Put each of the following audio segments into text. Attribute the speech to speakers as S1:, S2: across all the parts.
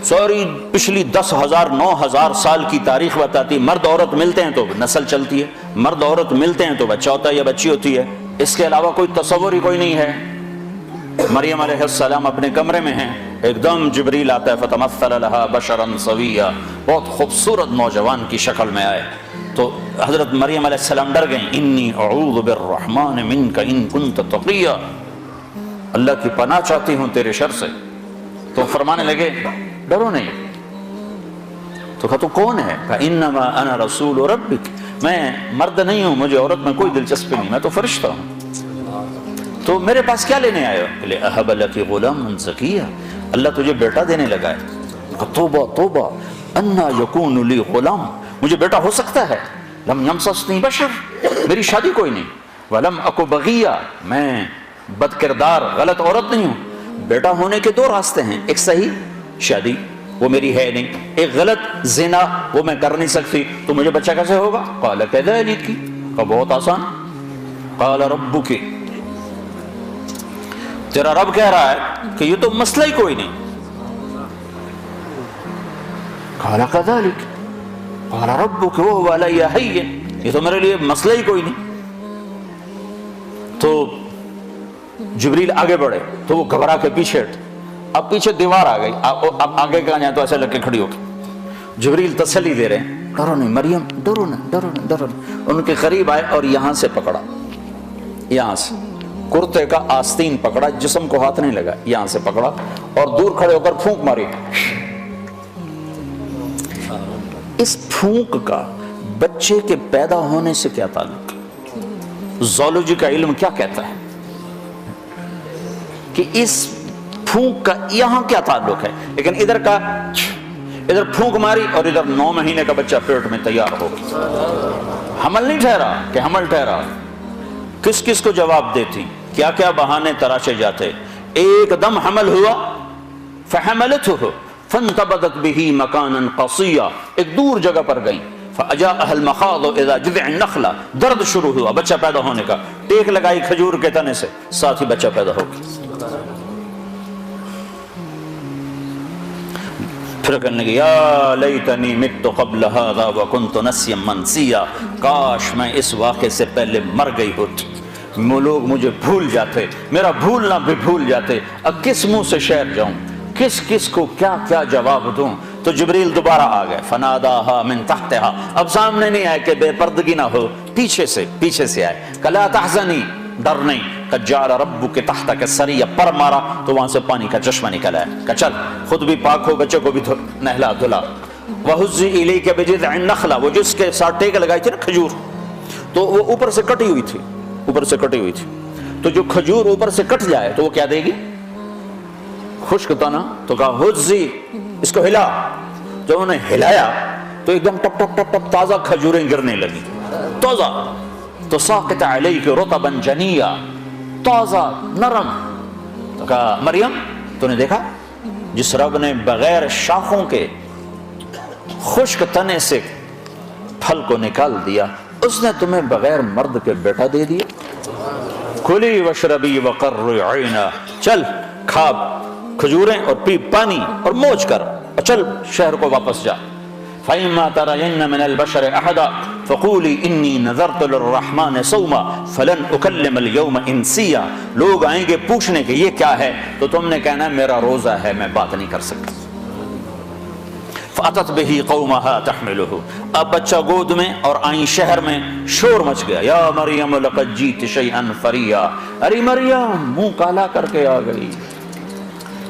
S1: Sorry پچھلی 10,000 9,000 سال کی تاریخ بتاتی مرد عورت ملتے ہیں تو نسل چلتی ہے، مرد عورت ملتے ہیں تو بچہ ہوتا ہے یا بچی ہوتی ہے، اس کے علاوہ کوئی تصور ہی کوئی نہیں ہے۔ مریم علیہ السلام اپنے کمرے میں ہیں، ایک دم جبریل آتا ہے، فتمثل لها بشرا سویا، بہت خوبصورت نوجوان کی شکل میں آئے تو حضرت مریم علیہ السلام ڈر گئیں، انی اعوذ بالرحمن منک ان کنت تقیا، اللہ کی پناہ چاہتی ہوں تیرے شر سے۔ تو فرمانے لگے ڈرو نہیں۔ تو کہا تو کون ہے؟ کہا انما انا رسول ربک، میں مرد نہیں ہوں، مجھے عورت میں کوئی دلچسپی نہیں، میں تو فرشتہ ہوں۔ تو میرے پاس کیا لینے آئے ہو؟ کہ اہب لک غلاما زکیا، اللہ تجھے بیٹا دینے لگا ہے۔ توبہ توبہ، انا یکون لی غلام، مجھے بیٹا ہو سکتا ہے؟ لم یمسسنی بشر، میری شادی کوئی نہیں، ولم اکو بغیا، میں بد کردار غلط عورت نہیں ہوں۔ بیٹا ہونے کے 2 راستے ہیں، ایک صحیح شادی وہ میری ہے نہیں، ایک غلط زنا وہ میں کر نہیں سکتی، تو مجھے بچہ کیسے ہوگا؟ قال کذالک، کہ بہت آسان، قال ربک، تیرا رب کہہ رہا ہے کہ یہ تو مسئلہ ہی کوئی نہیں۔ قال کذالک قال ربک وهو علی ہین، یہ تو میرے لیے مسئلہ ہی کوئی نہیں۔ تو جبریل آگے بڑھے تو وہ گھبرا کے پیچھے ہٹے، اب پیچھے دیوار آ گئی، اب آگے کہاں جائیں تو ایسے لگ کے کھڑی ہو گئی۔ جبریل تسلی دے رہے ہیں، ڈرو نہیں مریم، ڈرو نہ ڈرو نہ ڈرو نہ۔ ان کے قریب آئے اور یہاں سے پکڑا، یہاں سے کرتے کا آستین پکڑا، جسم کو ہاتھ نہیں لگا، یہاں سے پکڑا اور دور کھڑے ہو کر پھونک ماری۔ اس پھونک کا بچے کے پیدا ہونے سے کیا تعلق؟ زولوجی کا علم کیا کہتا ہے کہ اس پھونک کا یہاں کیا تعلق ہے؟ لیکن ادھر کا، ادھر پھونک ماری اور ادھر 9 مہینے کا بچہ پیٹ میں تیار ہو گیا۔ حمل نہیں ٹھہرا کہ حمل ٹھہرا، کس کس کو جواب دیتی، کیا کیا بہانے تراشے جاتے۔ ایک دم حمل ہوا، فحملته فانتبذت به مکانا قصیا، ایک دور جگہ پر گئی، فاجاءها المخاض اذا جذع النخلہ، درد شروع ہوا بچہ پیدا ہونے کا، ٹیک لگائی کھجور کے تنے سے، ساتھ ہی بچہ پیدا ہو گیا۔ پھر کہنے لگی یا لیتنی مت قبل هذا وکنت نسیا منسیا، کاش میں اس واقعے سے پہلے مر گئی ہوتی، لوگ مجھے بھول جاتے، میرا بھولنا بھی بھول جاتے، اب کس منہ سے شہر جاؤں، کس کس کو کیا کیا جواب دوں۔ تو جبریل دوبارہ آ گئے، فناداها من تحتها، اب سامنے نہیں آئے کہ بے پردگی نہ ہو، پیچھے سے آئے، کلا تحزنی، ڈر نہیں، قد جعل ربک تحتک سریا، پر مارا تو وہاں سے پانی کا چشمہ نکل آیا، کہ چل خود بھی پاک ہو، بچے کو بھی نہلا دھلا۔ وہزی الیک بجذع النخلہ، وہ جس کے ساتھ ٹیک لگائی تھی نا کھجور، تو وہ اوپر سے کٹی ہوئی تھی، اوپر سے کٹی ہوئی تھی، تو جو کھجور اوپر سے کٹ جائے تو وہ کیا دے گی؟ خشک تنا، تو کہا ہزی، اس کو ہلا۔ جب انہوں نے ہلایا تو ایک دم ٹپ ٹپ ٹپ ٹپ تازہ کھجوریں گرنے لگی، تازہ، تو ساقط علیک رطبا جنیا، تازہ نرم۔ تو کہا مریم تو نے دیکھا جس رب نے بغیر شاخوں کے خشک تنے سے پھل کو نکال دیا، اس نے تمہیں بغیر مرد کے بیٹا دے دیا۔ کلی وشربی وقرری عینا، چل کھا کھجوریں اور پی پانی اور موج کر، اور چل شہر کو واپس جا۔ فَإِمَّا تَرَيَنَّ مِنَ الْبَشَرِ أَحَدًا فَقُولِي إِنِّي نَذَرْتُ لِلرَّحْمَنِ صَوْمًا فَلَنْ أُكَلِّمَ الْيَوْمَ إِنسِيًّا، لوگ آئیں گے پوچھنے کہ یہ کیا ہے تو تم نے کہنا میرا روزہ ہے، میں بات نہیں کر سکتا۔ فَأَتَتْ بِهِ قَوْمَهَا تَحْمِلُهُ، اب بچہ گود میں اور آئیں شہر میں، شور مچ گیا، یا مریم لقد جئت شیئا فریا، ارے مریم منہ کالا کر کے آ گئی،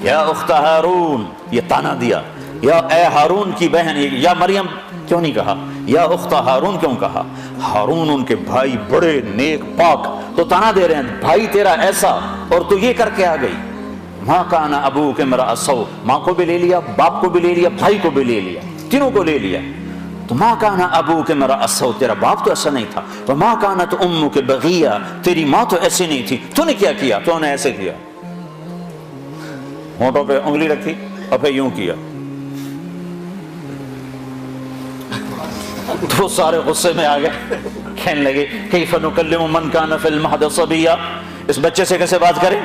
S1: یا اخت ہارون، یہ تانا دیا، یا اے ہارون کی بہن، یا مریم کیوں نہیں کہا، یا اخت ہارون کیوں کہا؟ ہارون ان کے بھائی بڑے نیک پاک، تو تانا دے رہے ہیں بھائی تیرا ایسا اور تو یہ کر کے آ گئی۔ ماں کان ابوک امرأ سوء، ماں کو بھی لے لیا، باپ کو بھی لے لیا، بھائی کو بھی لے لیا، تینوں کو لے لیا۔ تو ماں کان ابوک امرأ سوء، تیرا باپ تو ایسا نہیں تھا، وما کانت امک بغیہ، تیری ماں تو ایسی نہیں تھی، تو نے کیا کیا؟ تو نے ایسے کیا، ہونٹوں پہ انگلی رکھی اور پھر یوں کیا، تو سارے غصے میں آ گئے، کہنے لگے کیف نکلم من کان فی المہد صبیا، اس بچے سے کیسے بات کریں؟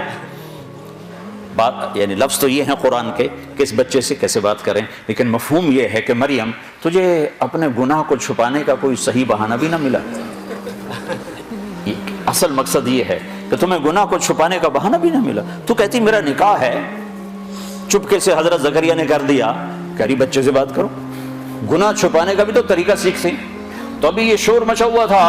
S1: بات یعنی لفظ تو یہ ہیں قرآن کے کہ اس بچے سے کیسے بات کریں، لیکن مفہوم یہ ہے کہ مریم تجھے اپنے گناہ کو چھپانے کا کوئی صحیح بہانہ بھی نہ ملا۔ اصل مقصد یہ ہے کہ تمہیں گناہ کو چھپانے کا بہانہ بھی نہ ملا۔ تو کہتی میرا نکاح ہے، چپکے سے حضرت زکریا نے کر دیا، کہہ رہی بچے سے بات کرو۔ گناہ چھپانے کا بھی تو طریقہ سیکھ سی۔ تو ابھی یہ شور مچا ہوا تھا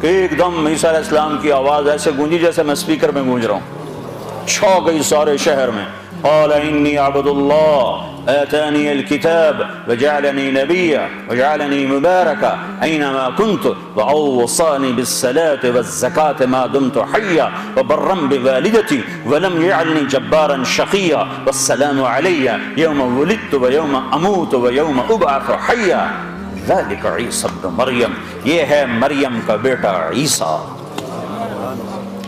S1: کہ ایک دم عیسیٰ علیہ السلام کی آواز ایسے گونجی جیسے میں اسپیکر میں گونج رہا ہوں، چھا گئی سارے شہر میں۔ قال انی عبد اللہ آتانی الکتاب وجعلنی نبیا وجعلنی مبارکا اینما کنت واوصانی بالصلاة والزکاة ما دمت حیا وبرا بوالدتی ولم یجعلنی جبارا شقیا والسلام علی یوم ولدت ویوم اموت ویوم ابعث حیا ذلک عیسی ابن مریم۔ یہ ہے مریم کا بیٹا عیسیٰ،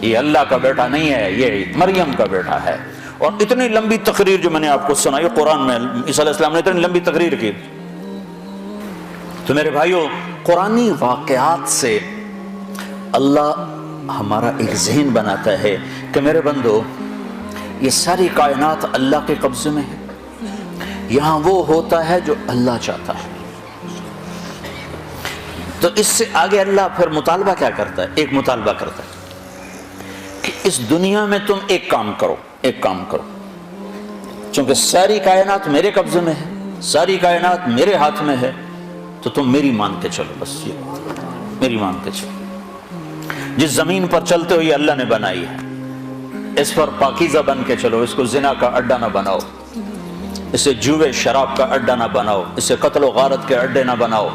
S1: یہ اللہ کا بیٹا نہیں ہے، یہ مریم کا بیٹا ہے۔ اور اتنی لمبی تقریر جو میں نے آپ کو سنائی قرآن میں، عیسیٰ علیہ السلام نے اتنی لمبی تقریر کی۔ تو میرے بھائیو، قرآنی واقعات سے اللہ ہمارا ایک ذہن بناتا ہے کہ میرے بندو، یہ ساری کائنات اللہ کے قبضے میں ہے، یہاں وہ ہوتا ہے جو اللہ چاہتا ہے۔ تو اس سے آگے اللہ پھر مطالبہ کیا کرتا ہے؟ ایک مطالبہ کرتا ہے کہ اس دنیا میں تم ایک کام کرو، ایک کام کرو، چونکہ ساری کائنات میرے قبضے میں ہے، ساری کائنات میرے ہاتھ میں ہے، تو تم میری مانتے چلو، بس یہ میری مانتے چلو۔ جس زمین پر چلتے ہو یہ اللہ نے بنائی ہے، اس پر پاکیزہ بن کے چلو، اس کو زنا کا اڈا نہ بناؤ، اسے جوے شراب کا اڈا نہ بناؤ، اسے قتل و غارت کے اڈے نہ بناؤ۔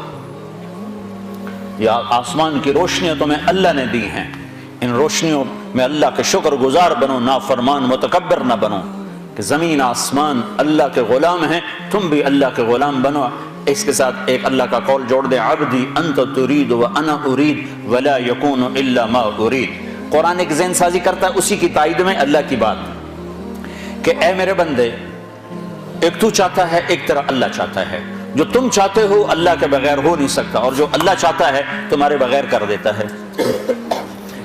S1: یا آسمان کی روشنیاں تمہیں اللہ نے دی ہیں، ان روشنیوں میں اللہ کے شکر گزار بنو، نافرمان متکبر نہ بنو، کہ زمین آسمان اللہ کے غلام ہیں، تم بھی اللہ کے غلام بنو۔ اس کے ساتھ ایک اللہ کا قول جوڑ دے، عبدی انت ترید وانا ارید ولا یکون الا ما ارید۔ قرآن ایک ذہن سازی کرتا ہے اسی کی تائید میں اللہ کی بات، کہ اے میرے بندے، ایک تو چاہتا ہے، ایک طرح اللہ چاہتا ہے۔ جو تم چاہتے ہو اللہ کے بغیر ہو نہیں سکتا، اور جو اللہ چاہتا ہے تمہارے بغیر کر دیتا ہے۔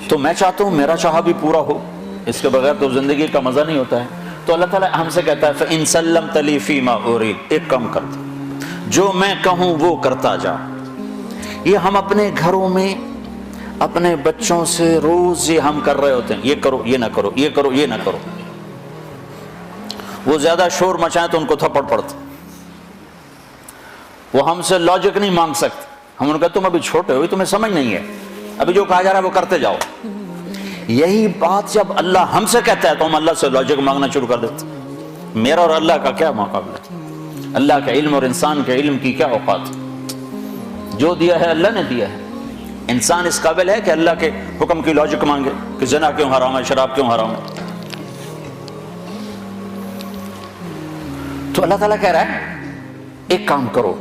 S1: تو میں چاہتا ہوں میرا چاہا بھی پورا ہو، اس کے بغیر تو زندگی کا مزہ نہیں ہوتا ہے۔ تو اللہ تعالیٰ ہم سے کہتا ہے فَإِن سَلَّمْتَ لِي فِي مَا أُرِيدُ، ایک کام کرتا، جو میں کہوں وہ کرتا جا۔ یہ ہم اپنے گھروں میں اپنے بچوں سے روز یہ ہم کر رہے ہوتے ہیں، یہ کرو یہ نہ کرو، یہ کرو یہ نہ کرو۔ وہ زیادہ شور مچائیں تو ان کو تھپڑ پڑتا، وہ ہم سے لاجک نہیں مانگ سکتے۔ ہم ان کا تم ابھی چھوٹے ہو، تمہیں سمجھ نہیں ہے، ابھی جو کہا جا رہا ہے وہ کرتے جاؤ۔ یہی بات جب اللہ ہم سے کہتا ہے تو ہم اللہ سے لاجک مانگنا شروع کر دیتے۔ میرا اور اللہ کا کیا مقابلہ، اللہ کے علم اور انسان کے علم کی کیا اوقات۔ جو دیا ہے اللہ نے دیا ہے، انسان اس قابل ہے کہ اللہ کے حکم کی لاجک مانگے کہ زنا کیوں حرام ہے، شراب کیوں حرام ہے۔ تو اللہ تعالیٰ کہہ رہا ہے ایک کام کرو۔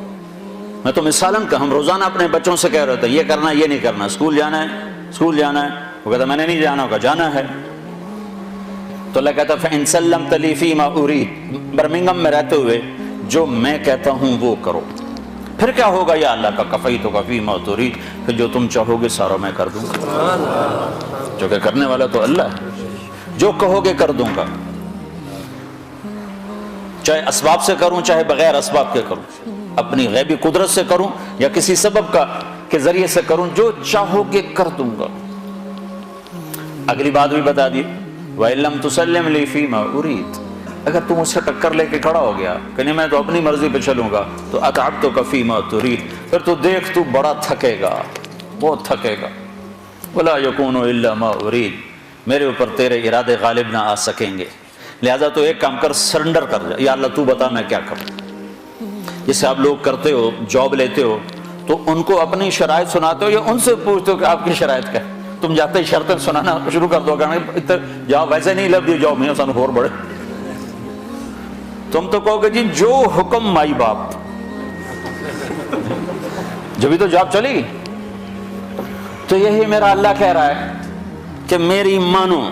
S1: میں تو مثالاً کہ ہم روزانہ اپنے بچوں سے کہہ رہے تھے یہ کرنا یہ نہیں کرنا، اسکول جانا ہے اسکول جانا ہے، وہ کہتا میں نے نہیں جانا ہوگا، جانا ہے۔ تو اللہ کہتا فَإِن سَلَّمْتَ لِي فِي مَا أُرِيدُ، برمنگم میں رہتے ہوئے جو میں کہتا ہوں وہ کرو۔ پھر کیا ہوگا یا اللہ کا کفیتک فی ما ترید، پھر جو تم چاہو گے سارا میں کر دوں گا، جو کہ کرنے والا تو اللہ ہے، جو کہو گے کر دوں گا، چاہے اسباب سے کروں چاہے بغیر اسباب کے کروں، اپنی غیبی قدرت سے کروں یا کسی سبب کا کے ذریعے سے کروں، جو چاہو گے کر دوں گا۔ اگلی بات بھی بتا دی وَإِن لَمْ تُسَلِّمْ لِي فِي مَا أُرِيدُ، اگر تم اس سے ٹکر لے کے کھڑا ہو گیا کہ نہیں میں تو اپنی مرضی پہ چلوں گا، تو أَتْعَبْتُكَ فِي مَا تُرِيدُ، پھر تو دیکھ تو بڑا تھکے گا، بہت تھکے گا۔ وَلَا يَكُونُ إِلَّا مَا أُرِيدُ، میرے اوپر تیرے ارادے غالب نہ آ سکیں گے، لہذا تو ایک کام کر، سرنڈر کر جا، یا اللہ تو بتا میں کیا کروں۔ جیسے آپ لوگ کرتے ہو، جاب لیتے ہو تو ان کو اپنی شرائط سناتے ہو یا ان سے پوچھتے ہو کہ آپ کی شرائط کیا ہے؟ تم جاتے ہی شرطیں سنانا شروع کر دو، کہنا جاب ویسے نہیں لب دی جاب میں سن ہور بڑے، تم تو کہو گے جی جو حکم مائی باپ، جبھی تو جاب چلے گی۔ تو یہی میرا اللہ کہہ رہا ہے کہ میری مانو،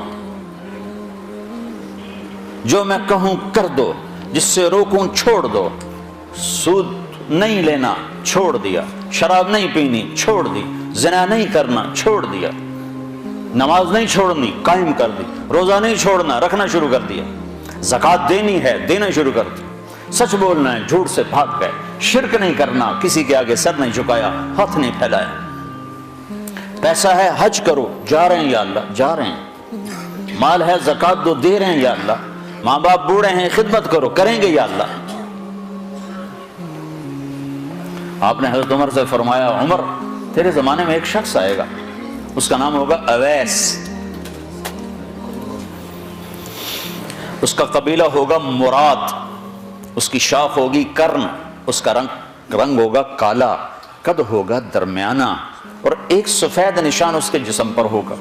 S1: جو میں کہوں کر دو، جس سے روکوں چھوڑ دو۔ سود نہیں لینا چھوڑ دیا، شراب نہیں پینی چھوڑ دی، زنا نہیں کرنا چھوڑ دیا، نماز نہیں چھوڑنی قائم کر دی، روزہ نہیں چھوڑنا رکھنا شروع کر دیا، زکوٰۃ دینی ہے، دینا شروع کر دیا، سچ بولنا ہے، جھوٹ سے بھاگ گئے، شرک نہیں کرنا، کسی کے آگے سر نہیں جھکایا، ہاتھ نہیں پھیلایا، پیسہ ہے حج کرو، جا رہے ہیں یا اللہ، جا رہے ہیں، مال ہے زکوٰۃ دو، دے رہے ہیں یا اللہ، ماں باپ بوڑھے ہیں خدمت کرو، کریں گے یا اللہ۔ آپ نے حضرت عمر سے فرمایا عمر تیرے زمانے میں ایک شخص آئے گا، اس کا نام ہوگا اویس، اس کا قبیلہ ہوگا مراد، اس کی شاخ ہوگی کرن، اس کا رنگ ہوگا کالا، قد ہوگا درمیانہ، اور ایک سفید نشان اس کے جسم پر ہوگا۔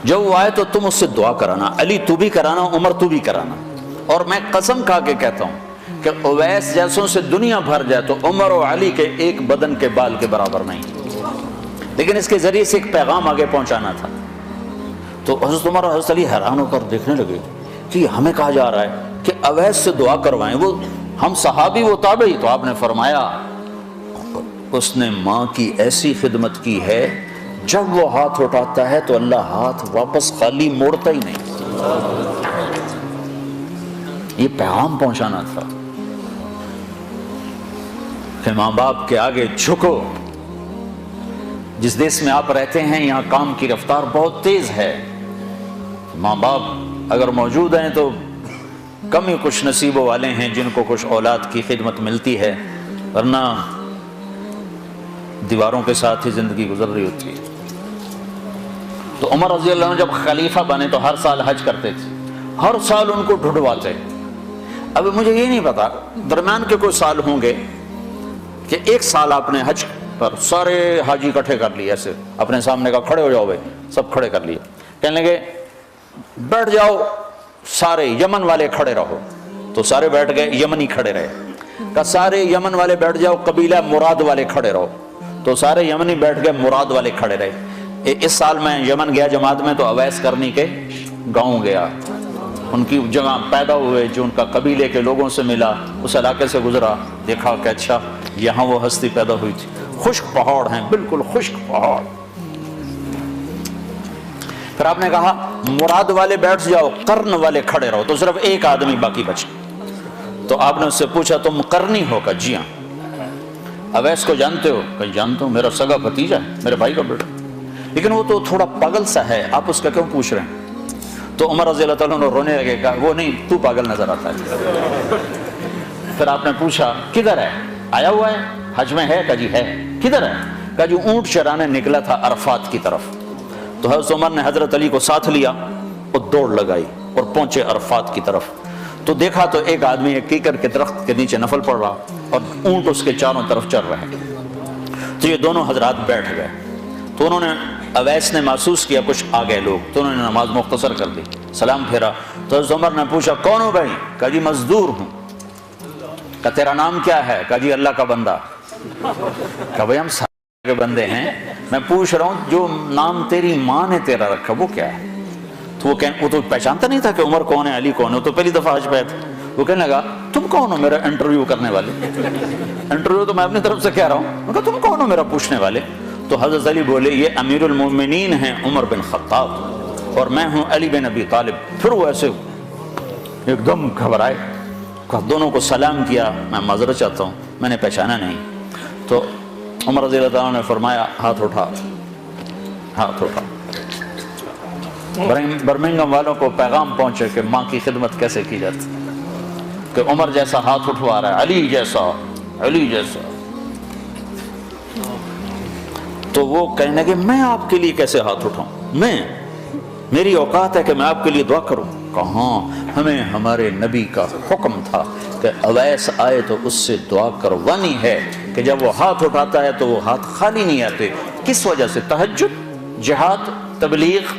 S1: جب وہ آئے تو تم اس سے دعا کرانا، علی تو بھی کرانا، عمر تو بھی کرانا، اور میں قسم کھا کے کہتا ہوں کہ اویس جیسوں سے دنیا بھر جائے تو عمر و علی کے ایک بدن کے بال کے برابر نہیں، لیکن اس کے ذریعے سے ایک پیغام آگے پہنچانا تھا۔ تو حضرت عمر اور حضرت علی حیران ہو کر دیکھنے لگے کہ ہمیں کہا جا رہا ہے کہ اویس سے دعا کروائیں، وہ ہم صحابی وہ تابعی۔ تو آپ نے فرمایا اس نے ماں کی ایسی خدمت کی ہے، جب وہ ہاتھ اٹھاتا ہے تو اللہ ہاتھ واپس خالی موڑتا ہی نہیں۔ یہ پیغام پہنچانا تھا کہ ماں باپ کے آگے جھکو۔ جس دیش میں آپ رہتے ہیں یہاں کام کی رفتار بہت تیز ہے، ماں باپ اگر موجود ہیں تو کم ہی کچھ نصیبوں والے ہیں جن کو کچھ اولاد کی خدمت ملتی ہے، ورنہ دیواروں کے ساتھ ہی زندگی گزر رہی ہوتی ہے۔ تو عمر رضی اللہ عنہ جب خلیفہ بنے تو ہر سال حج کرتے تھے، ہر سال ان کو ڈھونڈواتے۔ اب مجھے یہ نہیں پتا درمیان کے کوئی سال ہوں گے کہ ایک سال آپ نے حج پر سارے حاجی اکٹھے کر لیے، ایسے اپنے سامنے کا کھڑے ہو جاؤ بھائی، سب کھڑے کر لیے، کہنے لگے بیٹھ جاؤ سارے یمن والے کھڑے رہو، تو سارے بیٹھ گئے، یمنی کھڑے رہے، کہا سارے یمن والے بیٹھ جاؤ، قبیلہ مراد والے کھڑے رہو، تو سارے یمنی بیٹھ گئے، مراد والے کھڑے رہے۔ اس سال میں یمن گیا جماعت میں تو اویس کرنی کے گاؤں گیا، ان کی جگہ پیدا ہوئے، جو ان کا قبیلے کے لوگوں سے ملا، اس علاقے سے گزرا، دیکھا کہ اچھا یہاں وہ ہستی پیدا ہوئی تھی، خشک پہاڑ ہیں، بالکل خشک پہاڑ۔ پھر آپ نے کہا مراد والے بیٹھ جاؤ، قرن والے کھڑے رہو، تو صرف ایک آدمی باقی بچا۔ تو آپ نے اس سے پوچھا تم قرنی ہو؟ کہا جی ہاں۔ اویس کو جانتے ہو؟ کہ جانتا ہوں، میرا سگا بھتیجا ہے، میرے بھائی کا بیٹا، لیکن وہ تو تھوڑا پاگل سا ہے، آپ اس کا کیوں پوچھ رہے ہیں؟ تو عمر رضی اللہ تعالیٰ نے رونے لگے، کہا وہ نہیں، تو پاگل نظر آتا ہے۔ پھر آپ نے پوچھا کدھر ہے؟ آیا ہوا ہے حج میں؟ ہے؟ کہا جی ہے۔ کدھر ہے؟ کہا جو اونٹ چرانے نکلا تھا عرفات کی طرف۔ تو حضرت عمر نے حضرت علی کو ساتھ لیا اور دوڑ لگائی اور پہنچے عرفات کی طرف، تو دیکھا تو ایک آدمی ایک کیکر کے درخت کے نیچے نفل پڑھ رہا اور اونٹ اس کے چاروں طرف چل رہے ہیں۔ تو یہ دونوں حضرات بیٹھ گئے، تو انہوں نے اویس نے محسوس کیا کچھ آ گئے لوگ، تو انہوں نے نماز مختصر کر دی، سلام پھیرا۔ تو حضرت عمر نے پوچھا کون ہو بھائی؟ کہا جی مزدور ہوں۔ کہا تیرا نام کیا ہے؟ کہا جی اللہ کا بندہ۔ کہا بھائی ہم سارے کے بندے ہیں، میں پوچھ رہا ہوں جو نام تیری ماں نے تیرا رکھا وہ کیا ہے؟ تو وہ تو پہچانتا نہیں تھا کہ عمر کون ہے، علی کون ہے، تو پہلی دفعہ حج پہ تھا۔ وہ کہنے لگا تم کون ہو میرا انٹرویو کرنے والے؟ انٹرویو تو میں اپنی طرف سے کہہ رہا ہوں۔ میں کہا تم کون ہو میرا پوچھنے والے؟ تو حضرت علی بولے یہ امیر المومنین ہیں عمر بن خطاب اور میں ہوں علی بن ابی طالب۔ پھر وہ ایسے ایک دم گھبرائے، دونوں کو سلام کیا، میں معذرت چاہتا ہوں میں نے پہچانا نہیں۔ تو عمر رضی اللہ عنہ نے فرمایا ہاتھ اٹھا، ہاتھ اٹھا۔ برمنگھم والوں کو پیغام پہنچے کہ ماں کی خدمت کیسے کی جاتی، کہ عمر جیسا ہاتھ اٹھوا رہا ہے، علی جیسا، علی جیسا۔ تو وہ کہنے لگے میں آپ کے لیے کیسے ہاتھ اٹھاؤں، میری اوقات ہے کہ میں آپ کے لیے دعا کروں؟ کہاں، ہمیں ہمارے نبی کا حکم تھا کہ اویس آئے تو اس سے دعا کروانی ہے، کہ جب وہ ہاتھ اٹھاتا ہے تو وہ ہاتھ خالی نہیں آتے۔ کس وجہ سے؟ تہجد، جہاد، تبلیغ،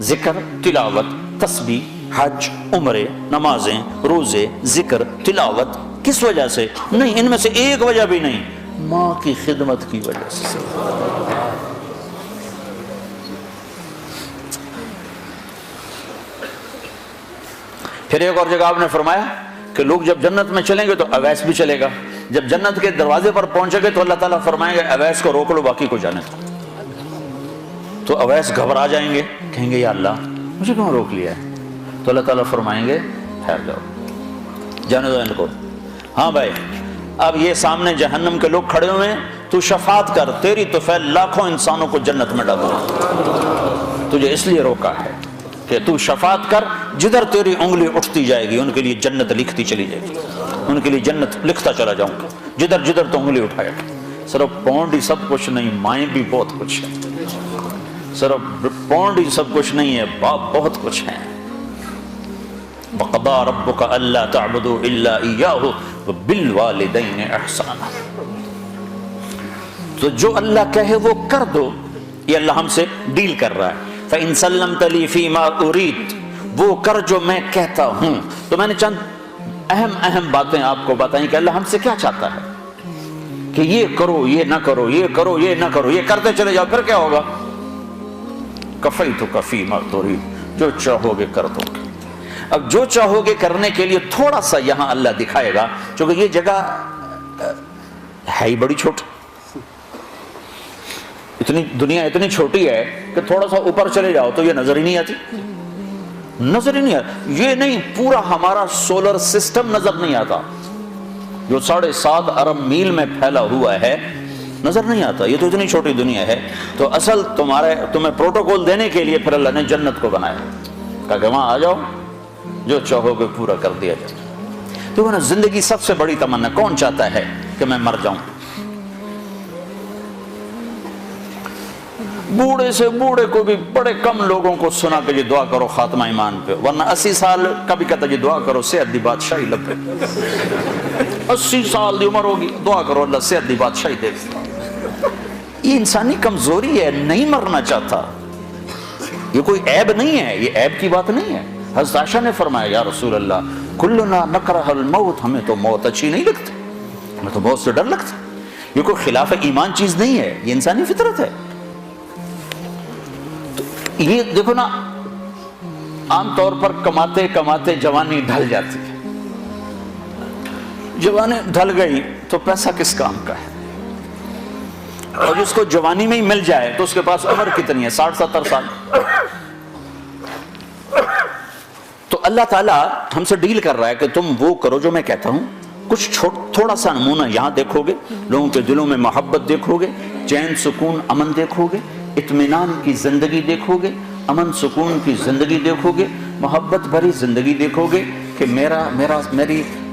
S1: ذکر، تلاوت، تسبیح، حج، عمرے، نمازیں، روزے، ذکر، تلاوت۔ کس وجہ سے؟ نہیں، ان میں سے ایک وجہ بھی نہیں، ماں کی خدمت کی وجہ سے۔ پھر ایک اور جگہ آپ نے فرمایا کہ لوگ جب جنت میں چلیں گے تو اویس بھی چلے گا، جب جنت کے دروازے پر پہنچے گے تو اللہ تعالیٰ فرمائیں گے اویس کو روک لو، باقی کو جانے دو۔ تو اویس گھبرا جائیں گے، کہیں گے یا اللہ مجھے کیوں روک لیا ہے؟ تو اللہ تعالیٰ فرمائیں گے ٹھہر جاؤ، جانے دو ان کو۔ ہاں بھائی، اب یہ سامنے جہنم کے لوگ کھڑے ہوئے ہیں، تو شفاعت کر، تیری تو فعل لاکھوں انسانوں کو جنت میں ڈالو۔ تجھے اس لیے روکا ہے کہ تو شفاعت کر، جدھر تیری انگلی اٹھتی جائے گی ان کے لیے جنت لکھتی چلی جائے گی، ان کے لیے جنت لکھتا چلا جاؤں گا، جدھر جدھر تو انگلی اٹھائے گا۔ صرف پونڈ ہی سب کچھ نہیں، مائیں بھی بہت کچھ ہے، صرف پونڈ ہی سب کچھ نہیں ہے، باپ بہت کچھ ہیں۔ وَقَضَىٰ رَبُّكَ أَلَّا تَعْبُدُوا إِلَّا إِيَّاهُ وَبِالْوَالِدَيْنِ إِحْسَانًا۔ تو جو اللہ کہے وہ کر دو، یہ اللہ ہم سے ڈیل کر رہا ہے۔ فَإِن سَلَّمْتَ لِي فِي مَا أُرِيدُ، وہ کر جو میں کہتا ہوں۔ تو میں نے چند اہم باتیں آپ کو بتائیں کہ اللہ ہم سے کیا چاہتا ہے، کہ یہ کرو، یہ نہ کرو، یہ کرو، یہ نہ کرو، یہ کرتے چلے جاؤ، پھر کیا ہوگا؟ کفیتک فی ما ترید، جو چاہو گے کر دو گے۔ اب جو چاہو گے کرنے کے لیے تھوڑا سا یہاں اللہ دکھائے گا، چونکہ یہ جگہ ہے ہی بڑی چھوٹی، دنیا اتنی چھوٹی ہے کہ تھوڑا سا اوپر چلے جاؤ تو یہ نظر ہی نہیں آتی، نظر ہی نہیں آتی۔ یہ نہیں، پورا ہمارا سولر سسٹم نظر نہیں آتا، جو 7.5 ارب میل میں پھیلا ہوا ہے، نظر نہیں آتا۔ یہ تو اتنی چھوٹی دنیا ہے۔ تو اصل تمہیں پروٹوکول دینے کے لیے پھر اللہ نے جنت کو بنایا، کہا کہ وہاں آ جاؤ، جو چاہو گے پورا کر دیا جائے۔ تو نا زندگی سب سے بڑی تمنا، کون چاہتا ہے کہ میں مر جاؤں؟ بوڑھے سے بوڑھے کو بھی بڑے کم لوگوں کو سنا کہ یہ دعا کرو خاتمہ ایمان پہ، ورنہ 80 سال کا بھی کہتا یہ دعا کرو صحت دی بادشاہی لب پہ۔ 80 سال دی عمر ہوگی، دعا کرو اللہ صحت دی بادشاہی دے۔ یہ انسانی کمزوری ہے، نہیں مرنا چاہتا۔ یہ کوئی عیب نہیں ہے، یہ عیب کی بات نہیں ہے۔ حضرت عائشہ نے فرمایا یا رسول اللہ کلنا نکرہ الموت، ہمیں تو موت اچھی نہیں لگتی، ہمیں تو موت سے ڈر لگتا۔ یہ کوئی خلاف ایمان چیز نہیں ہے، یہ انسانی فطرت ہے۔ یہ دیکھو نا، عام طور پر کماتے کماتے جوانی ڈھل جاتی ہے، جوانی ڈھل گئی تو پیسہ کس کام کا ہے؟ اور جس کو جوانی میں ہی مل جائے تو اس کے پاس عمر کتنی ہے؟ 60-70 سال۔ تو اللہ تعالیٰ ہم سے ڈیل کر رہا ہے کہ تم وہ کرو جو میں کہتا ہوں۔ کچھ تھوڑا سا نمونہ یہاں دیکھو گے، لوگوں کے دلوں میں محبت دیکھو گے، چین سکون امن دیکھو گے، اطمینان کی زندگی دیکھو گے، امن سکون کی زندگی دیکھو گے، محبت بھری زندگی دیکھو گے کہ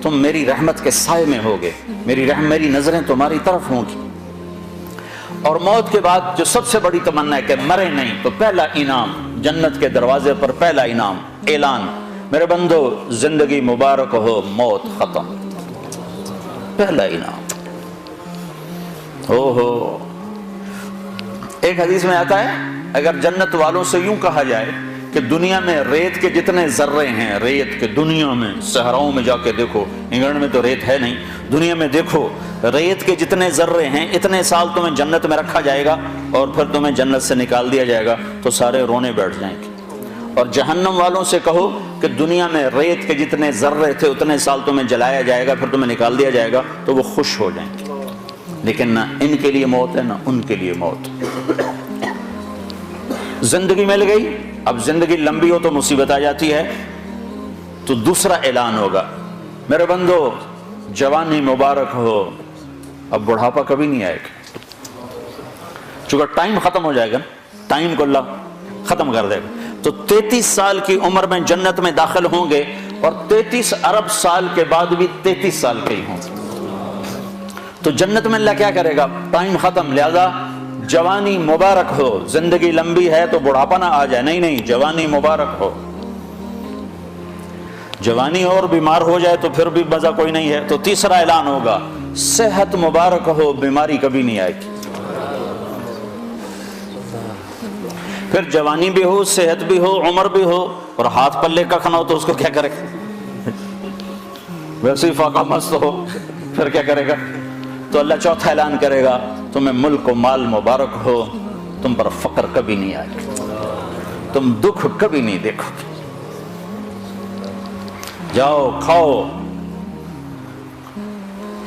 S1: تم میری رحمت کے سائے میں ہوگے، میری نظریں تمہاری طرف ہوں گی۔ اور موت کے بعد جو سب سے بڑی تمنا ہے کہ مرے نہیں، تو پہلا انعام جنت کے دروازے پر، پہلا انعام اعلان، میرے بندو زندگی مبارک ہو، موت ختم، پہلا انعام۔ ہو ایک حدیث میں آتا ہے اگر جنت والوں سے یوں کہا جائے کہ دنیا میں ریت کے جتنے ذرے ہیں، ریت کے دنیا میں صحراؤں میں جا کے دیکھو، انگلینڈ میں تو ریت ہے نہیں، دنیا میں دیکھو ریت کے جتنے ذرے ہیں، اتنے سال تمہیں جنت میں رکھا جائے گا اور پھر تمہیں جنت سے نکال دیا جائے گا تو سارے رونے بیٹھ جائیں گے۔ اور جہنم والوں سے کہو کہ دنیا میں ریت کے جتنے ذرے تھے اتنے سال تمہیں جلایا جائے گا، پھر تمہیں نکال دیا جائے گا تو وہ خوش ہو جائیں گے۔ لیکن نہ ان کے لیے موت ہے، نہ ان کے لیے موت۔ زندگی مل گئی، اب زندگی لمبی ہو تو مصیبت آ جاتی ہے، تو دوسرا اعلان ہوگا، میرے بندو جوانی مبارک ہو، اب بڑھاپا کبھی نہیں آئے گا، چونکہ ٹائم ختم ہو جائے گا، ٹائم کو اللہ ختم کر دے گا۔ تو 33 سال کی عمر میں جنت میں داخل ہوں گے، اور 33 ارب سال کے بعد بھی 33 سال کے ہی ہوں گے۔ تو جنت میں اللہ کیا کرے گا؟ ٹائم ختم، لہذا جوانی مبارک ہو، زندگی لمبی ہے تو بڑھاپا نہ آ جائے، نہیں جوانی مبارک ہو۔ جوانی اور بیمار ہو جائے تو پھر بھی مزہ کوئی نہیں ہے، تو تیسرا اعلان ہوگا، صحت مبارک ہو، بیماری کبھی نہیں آئے گی۔ پھر جوانی بھی ہو، صحت بھی ہو، عمر بھی ہو، اور ہاتھ پلے کا کھانا ہو تو اس کو کیا کرے گا؟ ویسے ہی فاقہ مست ہو، پھر کیا کرے گا؟ تو اللہ چوتھا اعلان کرے گا، تمہیں ملک و مال مبارک ہو، تم پر فقر کبھی نہیں آئے گا، تم دکھ کبھی نہیں دیکھو گے، جاؤ کھاؤ۔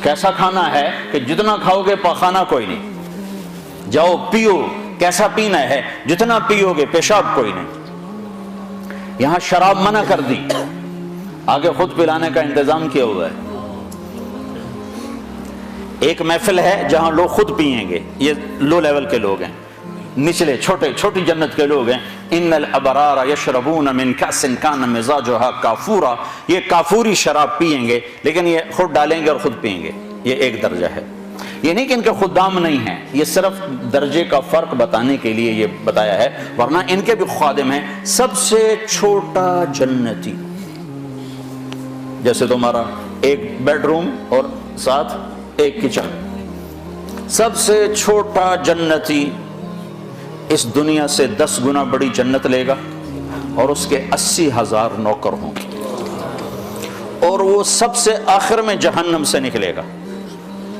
S1: کیسا کھانا ہے کہ جتنا کھاؤ گے پاخانہ کوئی نہیں، جاؤ پیو، کیسا پینا ہے، جتنا پیو گے پیشاب کوئی نہیں۔ یہاں شراب منع کر دی، آگے خود پلانے کا انتظام کیا ہوا ہے۔ ایک محفل ہے جہاں لوگ خود پیئیں گے، یہ لو لیول کے لوگ ہیں، نچلے چھوٹی جنت کے لوگ ہیں۔ ان الابرار یشربون من کأس کان مزاجها کافورا، یہ کافوری شراب پیئیں گے، لیکن یہ خود ڈالیں گے اور خود پیئیں گے۔ یہ ایک درجہ ہے، یہ نہیں کہ ان کے خدام نہیں ہیں، یہ صرف درجے کا فرق بتانے کے لیے یہ بتایا ہے، ورنہ ان کے بھی خادم ہیں۔ سب سے چھوٹا جنتی، جیسے تمہارا ایک بیڈ روم اور ساتھ ایک کچن، سب سے چھوٹا جنتی اس دنیا سے 10 گنا بڑی جنت لے گا، اور اس کے 80,000 نوکر ہوں گے، اور وہ سب سے آخر میں جہنم سے نکلے گا،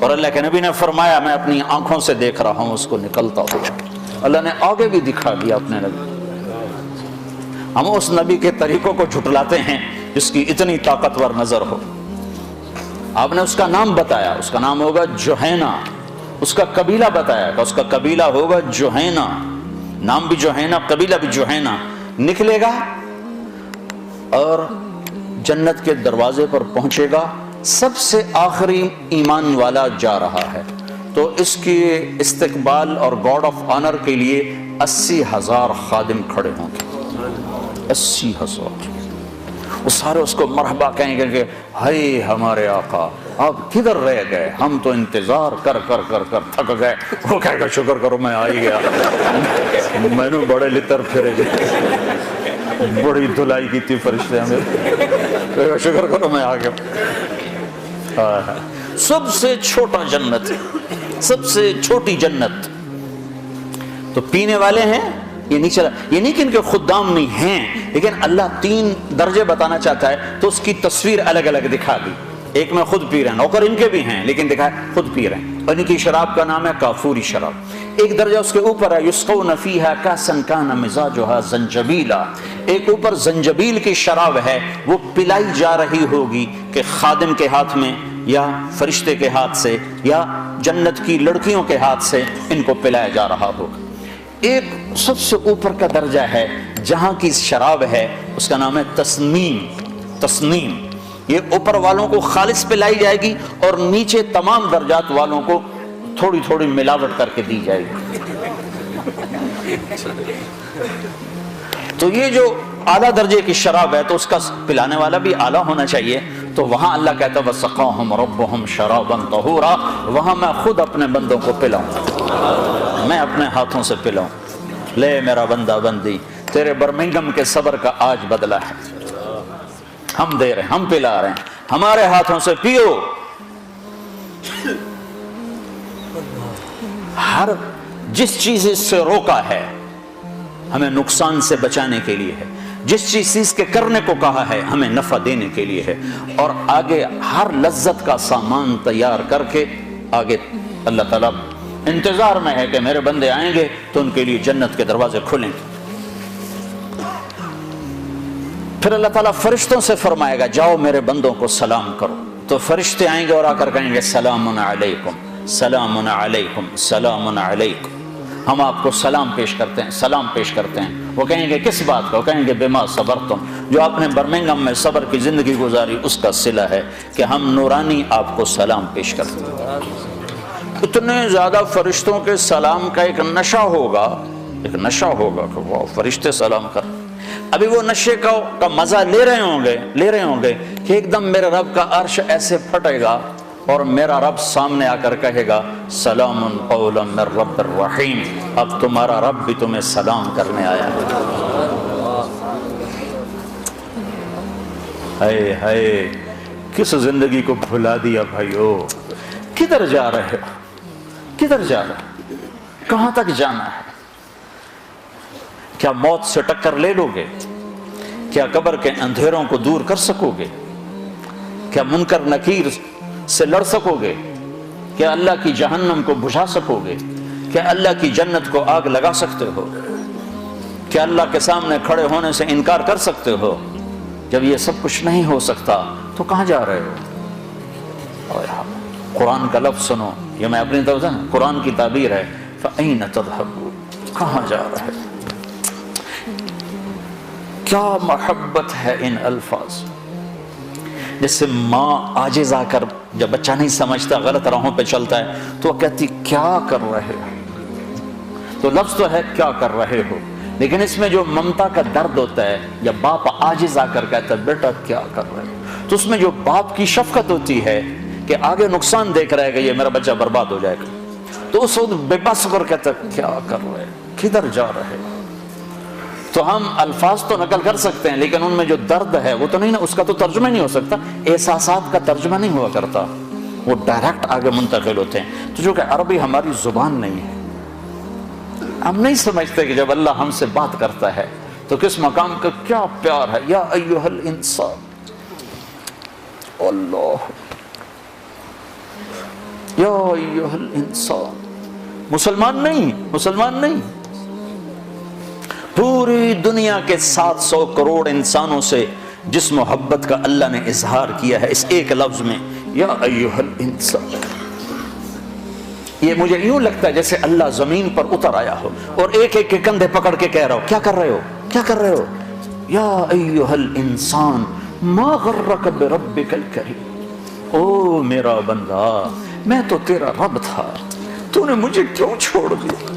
S1: اور اللہ کے نبی نے فرمایا میں اپنی آنکھوں سے دیکھ رہا ہوں اس کو نکلتا ہوا۔ اللہ نے آگے بھی دکھا دیا اپنے نبی۔ ہم اس نبی کے طریقوں کو جھٹلاتے ہیں جس کی اتنی طاقتور نظر ہو۔ آپ نے اس کا نام بتایا، اس کا نام ہوگا جوہینہ، اس کا قبیلہ بتایا کہ اس کا قبیلہ ہوگا جوہینہ، نام بھی جوہینہ، قبیلہ بھی جوہینہ، نکلے گا اور جنت کے دروازے پر پہنچے گا، سب سے آخری ایمان والا جا رہا ہے، تو اس کے استقبال اور گارڈ آف آنر کے لیے 80,000 خادم کھڑے ہوں گے۔ 80,000، وہ سارے اس کو مرحبا کہیں گے کہ ہائے ہمارے آقا آپ کدھر رہ گئے، ہم تو انتظار کر کر کر کر تھک گئے۔ وہ کہے گا شکر کرو میں آ ہی گیا، میں نے بڑے لطر پھرے گئے، بڑی دھلائی کی تھی فرشتے ہمیں، شکر کرو میں آ گیا۔ سب سے چھوٹا جنت، سب سے چھوٹی جنت، تو پینے والے ہیں، یہ نہیں چلا، یہ نہیں کہ ان کے خدام نہیں ہیں، لیکن اللہ 3 درجے بتانا چاہتا ہے تو اس کی تصویر الگ الگ دکھا دی۔ ایک میں خود پی رہے ہیں، نوکر ان کے بھی ہیں لیکن دکھا خود پی رہے ہیں، اور ان کی شراب کا نام ہے کافوری شراب۔ ایک درجہ اس کے اوپر ہے یسقون فیہا کأسا کان مزاجها زنجبیلا، ایک اوپر زنجبیل کی شراب ہے، وہ پلائی جا رہی ہوگی کہ خادم کے ہاتھ میں یا فرشتے کے ہاتھ سے یا جنت کی لڑکیوں کے ہاتھ سے ان کو پلایا جا رہا ہوگا۔ ایک سب سے اوپر کا درجہ ہے جہاں کی شراب ہے، اس کا نام ہے تسنیم۔ تسنیم یہ اوپر والوں کو خالص پلائی جائے گی اور نیچے تمام درجات والوں کو تھوڑی تھوڑی ملاوٹ کر کے دی جائے گی۔ تو یہ جو اعلیٰ درجے کی شراب ہے تو اس کا پلانے والا بھی اعلیٰ ہونا چاہیے، تو وہاں اللہ کہتا ہے وَسَقَاهُمْ رَبُّهُمْ شَرَابًا طَهُورًا، وہاں میں خود اپنے بندوں کو پلاؤں، میں اپنے ہاتھوں سے پلاؤں۔ لے میرا بندہ بندی، تیرے برمنگم کے صبر کا آج بدلہ ہے، ہم دے رہے ہیں، ہم پلا رہے ہیں، ہمارے ہاتھوں سے پیو۔ ہر جس چیز اس سے روکا ہے ہمیں نقصان سے بچانے کے لیے ہے، جس چیز کے کرنے کو کہا ہے ہمیں نفع دینے کے لیے ہے، اور آگے ہر لذت کا سامان تیار کر کے آگے اللہ تعالیٰ انتظار میں ہے کہ میرے بندے آئیں گے تو ان کے لیے جنت کے دروازے کھلیں گے۔ پھر اللہ تعالیٰ فرشتوں سے فرمائے گا جاؤ میرے بندوں کو سلام کرو، تو فرشتے آئیں گے اور آ کر کہیں گے سلام علیکم سلام علیکم سلام علیکم، ہم آپ کو سلام پیش کرتے ہیں، سلام پیش کرتے ہیں۔ وہ کہیں گے کس بات کا؟ وہ کہیں گے بما صبرتم، جو آپ نے برمنگم میں صبر کی زندگی گزاری اس کا صلہ ہے کہ ہم نورانی آپ کو سلام پیش کرتے ہیں۔ اتنے زیادہ فرشتوں کے سلام کا ایک نشہ ہوگا، ایک نشہ ہوگا کہ وہ فرشتے سلام کر، ابھی وہ نشے کا مزہ لے رہے ہوں گے کہ ایک دم میرے رب کا عرش ایسے پھٹے گا اور میرا رب سامنے آ کر کہے گا سلام قولا من رب الرحیم، اب تمہارا رب بھی تمہیں سلام کرنے آیا ہے۔ ہائے ہائے کس زندگی کو بھلا دیا بھائیو، کدھر جا رہے ہو، کدھر جا رہے ہو، کہاں تک جانا ہے؟ کیا موت سے ٹکر لے لو گے؟ کیا قبر کے اندھیروں کو دور کر سکو گے؟ کیا منکر نکیر سے لڑ سکو گے؟ کیا اللہ کی جہنم کو بجھا سکو گے؟ کیا اللہ کی جنت کو آگ لگا سکتے ہو؟ کیا اللہ کے سامنے کھڑے ہونے سے انکار کر سکتے ہو؟ جب یہ سب کچھ نہیں ہو سکتا تو کہاں جا رہے ہو؟ اور قرآن کا لفظ سنو، یہ میں اپنی طرف سے قرآن کی تعبیر ہے، فَأَيْنَ تَذْهَبُونَ، کہاں جا رہے ہو؟ کیا محبت ہے ان الفاظ. جیسے ماں عاجز آ کر جب بچہ نہیں سمجھتا غلط راہوں پہ چلتا ہے تو وہ کہتی کیا کر رہے ہو. تو لفظ تو ہے کیا کر رہے ہو، لیکن اس میں جو ممتا کا درد ہوتا ہے، یا باپ عاجز آ کر کہتا ہے بیٹا کیا کر رہے ہو، تو اس میں جو باپ کی شفقت ہوتی ہے کہ آگے نقصان دیکھ رہے گا یہ میرا بچہ برباد ہو جائے گا، تو اس وقت بے بس کر کہتا ہے کیا کر رہے ہیں، کدھر جا رہے ہیں. تو ہم الفاظ تو نقل کر سکتے ہیں لیکن ان میں جو درد ہے وہ تو نہیں نا، اس کا تو ترجمہ نہیں ہو سکتا، احساسات کا ترجمہ نہیں ہوا کرتا، وہ ڈائریکٹ آگے منتقل ہوتے ہیں. تو جو کہ عربی ہماری زبان نہیں ہے، ہم نہیں سمجھتے کہ جب اللہ ہم سے بات کرتا ہے تو کس مقام کا کیا پیار ہے. یا ایھا الانسان، اللہ، یا ایھا الانسان. مسلمان نہیں، پوری دنیا کے 700 کروڑ انسانوں سے جس محبت کا اللہ نے اظہار کیا ہے اس ایک لفظ میں، یا ایھا الانسان. یہ مجھے یوں لگتا ہے جیسے اللہ زمین پر اتر آیا ہو اور ایک ایک کے کندھے پکڑ کے کہہ رہا ہو کیا کر رہے ہو، یا ایھا الانسان ما غرک بربک الکریم. او میرا بندہ، میں تو تیرا رب تھا، تو نے مجھے کیوں چھوڑ دیا.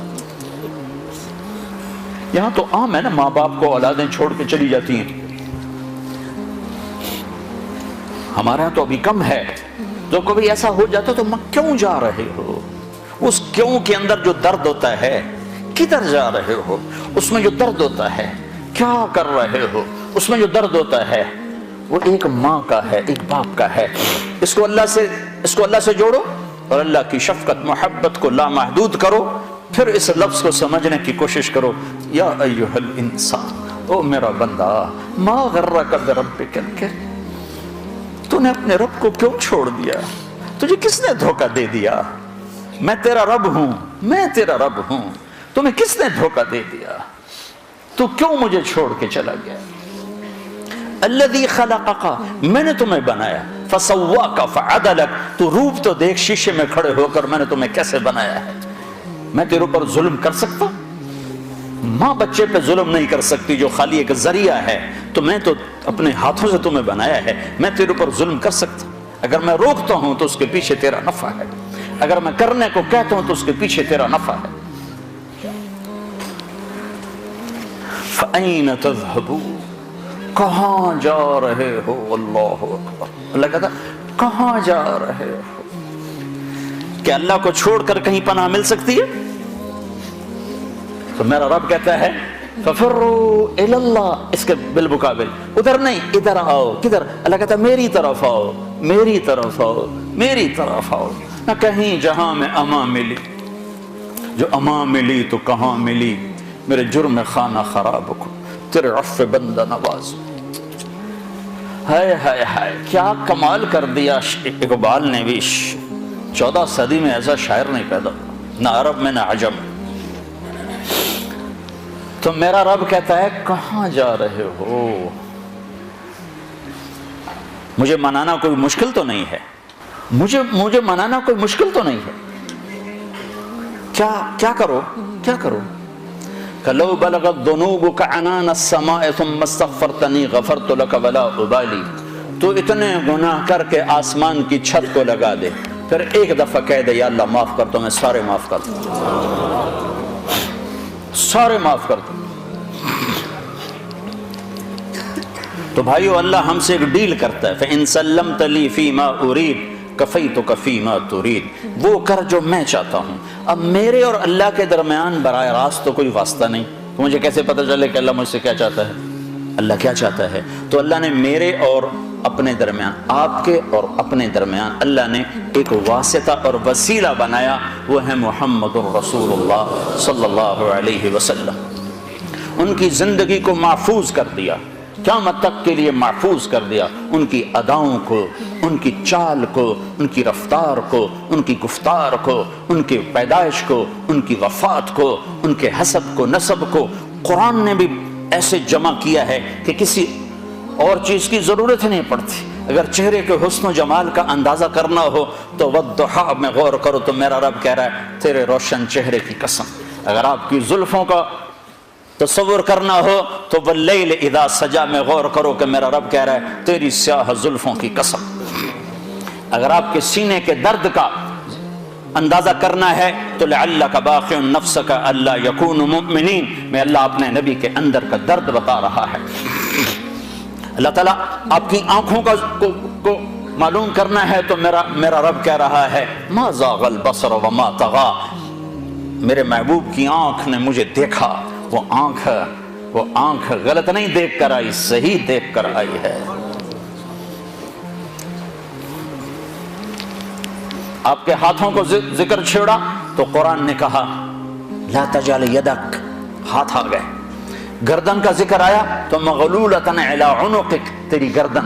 S1: یہاں تو عام ہے نا، ماں باپ کو اولادیں چھوڑ کے چلی جاتی ہیں، ہمارے یہاں تو ابھی کم ہے. تو کبھی ایسا ہو جاتا تو ماں کیوں جا رہے ہو، اس کیوں کے اندر جو درد ہوتا ہے، کدھر جا رہے ہو، اس میں جو درد ہوتا ہے، کیا کر رہے ہو، اس میں جو درد ہوتا ہے، وہ ایک ماں کا ہے، ایک باپ کا ہے. اس کو اللہ سے جوڑو اور اللہ کی شفقت محبت کو لامحدود کرو، پھر اس لفظ کو سمجھنے کی کوشش کرو. یا ایھا الانسان، او میرا بندہ، ما غرک بربک الکریم، تو نے اپنے رب کو کیوں چھوڑ دیا، تجھے کس نے دھوکہ دے دیا. میں تیرا رب ہوں، تمہیں کس نے دھوکہ دے دیا، تو کیوں مجھے چھوڑ کے چلا گیا. الذی خلقک، میں نے تمہیں بنایا، فسواک فعدلک، تو روپ تو دیکھ شیشے میں کھڑے ہو کر میں نے تمہیں کیسے بنایا ہے. میں تیرے اوپر ظلم کر سکتا؟ ماں بچے پہ ظلم نہیں کر سکتی جو خالی ایک ذریعہ ہے، تو میں تو اپنے ہاتھوں سے تمہیں بنایا ہے، میں تیرے اوپر ظلم کر سکتا؟ اگر میں روکتا ہوں تو اس کے پیچھے تیرا نفع ہے، اگر میں کرنے کو کہتا ہوں تو اس کے پیچھے تیرا نفع ہے. فَأَيْنَ تَذْهَبُونَ، کہاں جا رہے ہو. اللہ اکبر. اللہ کہتا کہاں جا رہے ہو. کہ اللہ کو چھوڑ کر کہیں پناہ مل سکتی ہے؟ تو میرا رب کہتا ہے فَفِرُّوا إِلَى اللَّهِ، اس کے بالمقابل ادھر نہیں، ادھر آؤ. کدھر؟ اللہ کہتا ہے میری طرف آؤ، میری طرف آؤ، میری طرف آؤ. نہ کہیں جہاں میں امان ملی، جو امان ملی تو کہاں ملی، میرے جرم خانہ خراب کو تیرے عفو بندہ نواز. ہائے ہائے ہائے، کیا کمال کر دیا. اقبال نے بھی 14 صدی میں ایسا شاعر نہیں پیدا، نہ عرب میں نہ عجم. تو میرا رب کہتا ہے کہاں جا رہے ہو. مجھے منانا کوئی مشکل تو نہیں ہے، مجھے منانا کوئی مشکل تو نہیں ہے. کیا کرو. لو بلغت ذنوبک عنان السماء ثم استغفرتنی غفرت لک ولا ابالی. تو اتنے گناہ کر کے آسمان کی چھت کو لگا دے، پھر ایک دفعہ کہہ دے یا اللہ معاف کر دو، میں سارے معاف کر دوں، سارے معاف کر دوں. تو بھائیو اللہ ہم سے ایک ڈیل کرتا ہے، فَإِن سَلَّمْتَ لِي فِي مَا أُرِيدُ كَفَيْتُكَ فِي مَا تُرِيدُ. وہ کر جو میں چاہتا ہوں. اب میرے اور اللہ کے درمیان براہ راست تو کوئی واسطہ نہیں، تو مجھے کیسے پتہ چلے کہ اللہ مجھ سے کیا چاہتا ہے، اللہ کیا چاہتا ہے. تو اللہ نے میرے اور اپنے درمیان، آپ کے اور اپنے درمیان اللہ نے ایک واسطہ اور وسیلہ بنایا، وہ ہے محمد الرسول اللہ صلی اللہ علیہ وسلم. ان کی زندگی کو محفوظ کر دیا، قیامت تک کے لیے محفوظ کر دیا. ان کی اداؤں کو، ان کی چال کو، ان کی رفتار کو، ان کی گفتار کو، ان کی پیدائش کو، ان کی وفات کو، ان کے حسب کو، نسب کو قرآن نے بھی ایسے جمع کیا ہے کہ کسی اور چیز کی ضرورت ہی نہیں پڑتی. اگر چہرے کے حسن و جمال کا اندازہ کرنا ہو تو والضحیٰ میں غور کرو تو میرا رب کہہ رہا ہے تیرے روشن چہرے کی قسم. اگر آپ کی زلفوں کا تصور کرنا ہو تو واللیل اذا سجا میں غور کرو کہ میرا رب کہہ رہا ہے تیری سیاہ زلفوں کی قسم. اگر آپ کے سینے کے درد کا اندازہ کرنا ہے تو لعلک باخع نفسک الا یکونوا مؤمنین میں اللہ اپنے نبی کے اندر کا درد بتا رہا ہے. اللہ تعالیٰ آپ کی آنکھوں کو معلوم کرنا ہے تو میرا رب کہہ رہا ہے ما زاغ البصر وما طغى. میرے محبوب کی آنکھ نے مجھے دیکھا، وہ آنکھ غلط نہیں دیکھ کر آئی، صحیح دیکھ کر آئی ہے. آپ کے ہاتھوں کو ذکر چھیڑا تو قرآن نے کہا لا تجعل یدک، ہاتھ آ گئے. گردن کا ذکر آیا تو مغلولۃ علی عنقک، تیری گردن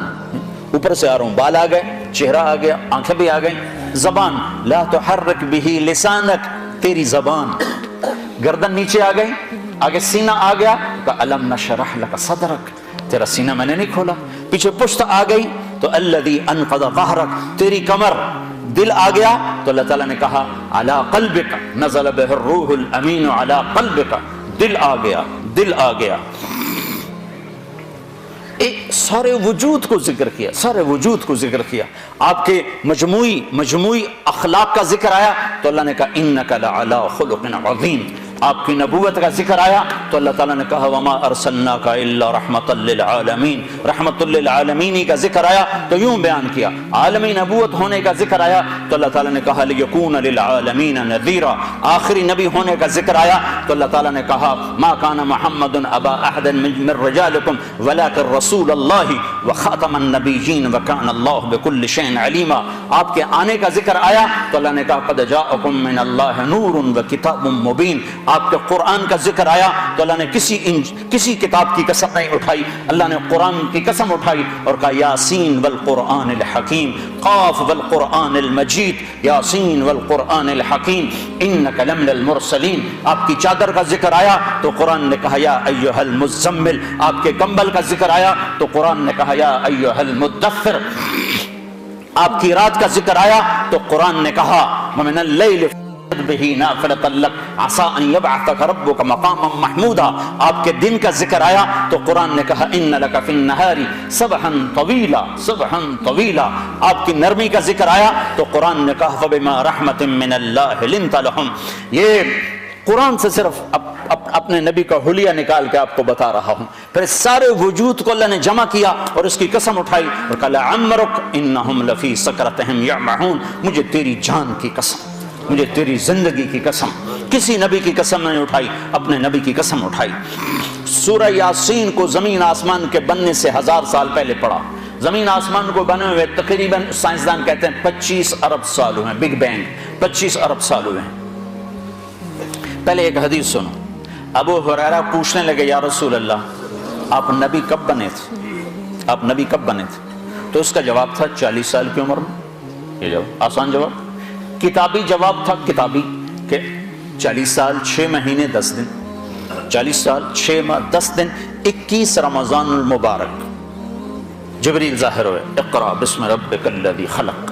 S1: اوپر سے آ رہا ہوں، بال آ گئے، چہرہ آ گیا، آنکھیں بھی آ گئیں. زبان لا تحرک بہ لسانک، تیری زبان. گردن نیچے آ گئی، آگے سینہ آ گیا کہ الم نشرح لک صدرک، تیرا سینہ میں نے نہیں کھولا. پیچھے پشت آ گئی تو الذی انقض ظہرک، تیری کمر. دل آ گیا تو اللہ تعالیٰ نے کہا علی قلبک نزل بہ الروح الامین علی قلبک، دل آ گیا، دل آ گیا. سارے وجود کو ذکر کیا، سارے وجود کو ذکر کیا. آپ کے مجموعی اخلاق کا ذکر آیا تو اللہ نے کہا انک لعلی خلق عظیم. آپ کی نبوت کا ذکر آیا تو اللہ تعالیٰ نے کہا وما ارسلناک الا رحمۃ للعالمین. رحمۃ للعالمین کا ذکر آیا تو یوں بیان کیا. عالمی نبوت ہونے کا ذکر آیا تو اللہ تعالیٰ نے کہا لیکون للعالمین نذیرا. آخری نبی ہونے کا ذکر آیا تو اللہ تعالیٰ نے کہا ما کان محمد ابا احد من رجالکم ولکن رسول اللہ وخاتم النبیین وکان اللہ بکل شیء علیما. آپ کے آنے کا ذکر آیا تو اللہ نے کہا قد جاءکم من اللہ نور وکتاب مبین. آپ کے قرآن کا ذکر آیا تو اللہ نے کسی کتاب کی قسم نہیں اٹھائی، اللہ نے قرآن کی قسم اٹھائی اور کہا یاسین والقرآن الحکیم، قاف والقرآن المجید، یاسین والقرآن الحکیم انک لمن المرسلین. آپ کی چادر کا ذکر آیا تو قرآن نے کہا یا ایھا المزمل. آپ کے کمبل کا ذکر آیا تو قرآن نے کہا یا ایھا المدثر. آپ کی رات کا ذکر آیا تو قرآن نے کہا ومن اللیل بہ نافلۃ لک عسى ان یبعثک ربک مقاما محمودا. آپ کے دن کا ذکر آیا تو قرآن نے کہا ان لک فی النہار سبحا طویلا، سبحا طویلا. آپ کی نرمی کا ذکر آیا تو قرآن نے کہا فبما رحمۃ من اللہ لنت لہم. یہ قرآن سے صرف اپنے نبی کا حلیہ نکال کے آپ کو بتا رہا ہوں. پھر سارے وجود کو اللہ نے جمع کیا اور اس کی قسم اٹھائی اور کہا لعمرک انہم لفی سکرتہم یعمہون. مجھے تیری جان کی قسم، مجھے تیری زندگی کی قسم. کسی نبی کی قسم نہیں اٹھائی، اپنے نبی کی قسم اٹھائی. سورہ یاسین کو زمین آسمان کے بننے سے 1000 سال پہلے پڑھا. زمین آسمان کو بنے ہوئے تقریباً سائنسدان کہتے ہیں 25 ارب سال ہوئے ہیں. بگ بینگ 25 ارب سال ہوئے ہیں. پہلے ایک حدیث سنو. ابو ہریرہ پوچھنے لگے یا رسول اللہ آپ نبی کب بنے تھے؟ آپ نبی کب بنے تھے؟ تو اس کا جواب تھا 40 سال کی عمر میں. یہ جواب آسان جواب. کتابی جواب تھا، کتابی، کہ 40 سال 6 مہینے 10 دن، 40 سال 6 ماہ 10 دن 21 رمضان المبارک جبریل ظاہر ہوئے اقرا بسم ربک الذی خلق.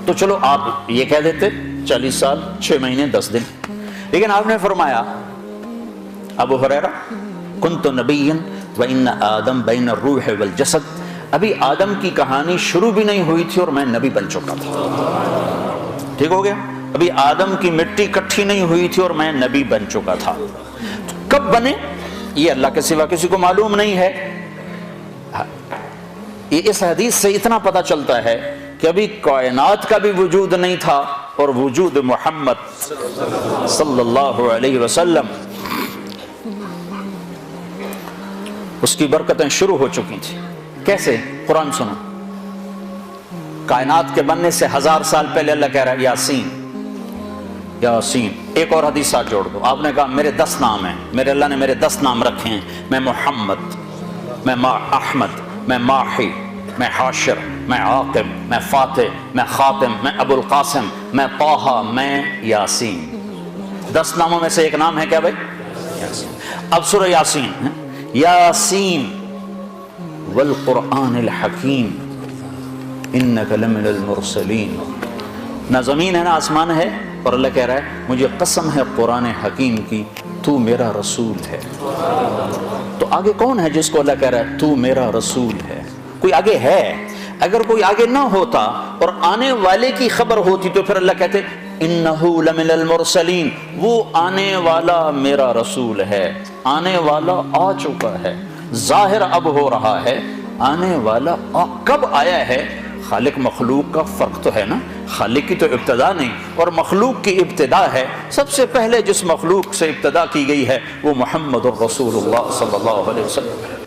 S1: تو چلو آپ یہ کہہ دیتے 40 سال 6 مہینے 10 دن. لیکن آپ نے فرمایا ابو ہریرہ کنت نبیا وان آدم بین الروح والجسد. ابھی آدم کی کہانی شروع بھی نہیں ہوئی تھی اور میں نبی بن چکا تھا. ٹھیک ہو گیا؟ ابھی آدم کی مٹی کٹھی نہیں ہوئی تھی اور میں نبی بن چکا تھا. کب بنے یہ اللہ کے سوا کسی کو معلوم نہیں ہے. اس حدیث سے اتنا پتہ چلتا ہے کہ ابھی کائنات کا بھی وجود نہیں تھا اور وجود محمد صلی اللہ علیہ وسلم اس کی برکتیں شروع ہو چکی تھی. کیسے؟ قرآن سنو. کائنات کے بننے سے 1000 سال پہلے اللہ کہہ رہا ہے یاسین، یاسین. ایک اور حدیث ساتھ جوڑ دو. آپ نے کہا میرے 10 نام ہیں، میرے اللہ نے میرے 10 نام رکھے ہیں. میں محمد، میں احمد، میں ماحی، میں حاشر، میں عاقب، میں فاتح، میں خاتم، میں ابو القاسم، میں طٰہٰ، میں یاسین. 10 ناموں میں سے ایک نام ہے کیا بھائی؟ یاسین. اب سورہ یاسین. یاسین والقرآن الحکیم انک لمن المرسلین. نہ زمین ہے نہ آسمان ہے اور اللہ کہہ رہا ہے مجھے قسم ہے قرآن حکیم کی تو میرا رسول ہے۔ تو آگے کون ہے جس کو اللہ کہہ رہا ہے تو میرا رسول ہے؟ کوئی آگے ہے؟ اگر کوئی آگے نہ ہوتا اور آنے والے کی خبر ہوتی تو پھر اللہ کہتے انہو لمن المرسلین، وہ آنے والا میرا رسول ہے۔ آنے والا آ چکا ہے، ظاہر اب ہو رہا ہے، آنے والا کب آیا ہے؟ خالق مخلوق کا فرق تو ہے نا، خالق کی تو ابتدا نہیں اور مخلوق کی ابتدا ہے۔ سب سے پہلے جس مخلوق سے ابتدا کی گئی ہے وہ محمد الرسول اللہ صلی اللہ علیہ وسلم ہے۔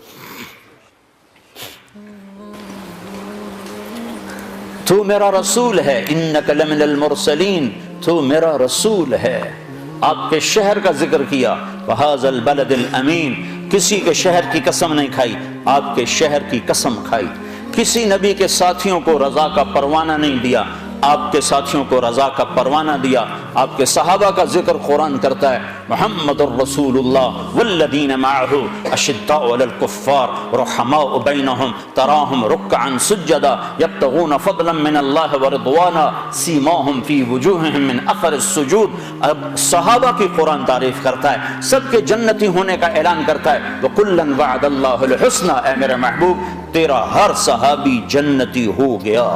S1: تو میرا رسول ہے، انک لمن المرسلین، تو میرا رسول ہے۔ آپ کے شہر کا ذکر کیا، وہذا البلد الامین، کسی کے شہر کی قسم نہیں کھائی، آپ کے شہر کی قسم کھائی۔ کسی نبی کے ساتھیوں کو رضا کا پروانہ نہیں دیا، آپ کے ساتھیوں کو رضا کا پروانہ دیا۔ آپ کے صحابہ کا ذکر قرآن کرتا ہے، محمد الرسول اللہ والذین معہ اشداء علی الکفار رحماء بینہم تراہم رکعا سجدا یبتغون فضلا من اللہ ورضوانا سیماہم فی وجوہہم من اثر السجود۔ اب صحابہ کی قرآن تعریف کرتا ہے، سب کے جنتی ہونے کا اعلان کرتا ہے، وَكُلًّا وَعَدَ اللَّهُ الْحُسْنَى، اے میرے محبوب تیرا ہر صحابی جنتی ہو گیا۔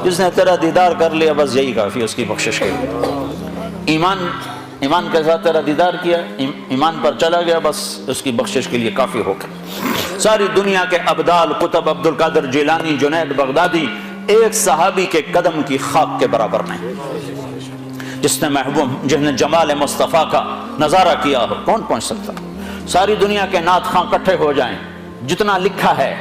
S1: جس نے تیرا دیدار کر لیا بس یہی کافی اس کی بخشش کے لیے۔ ایمان کے ساتھ تیرا دیدار کیا، ایمان پر چلا گیا، بس اس کی بخشش کے لیے کافی ہو گیا۔ ساری دنیا کے ابدال، قطب عبد القادر جیلانی، جنید بغدادی ایک صحابی کے قدم کی خاک کے برابر نہیں۔ جس نے محبوب، جس نے جمال مصطفیٰ کا نظارہ کیا ہو، کون پہنچ سکتا؟ ساری دنیا کے نعت خواں اکٹھے ہو جائیں، جتنا لکھا ہے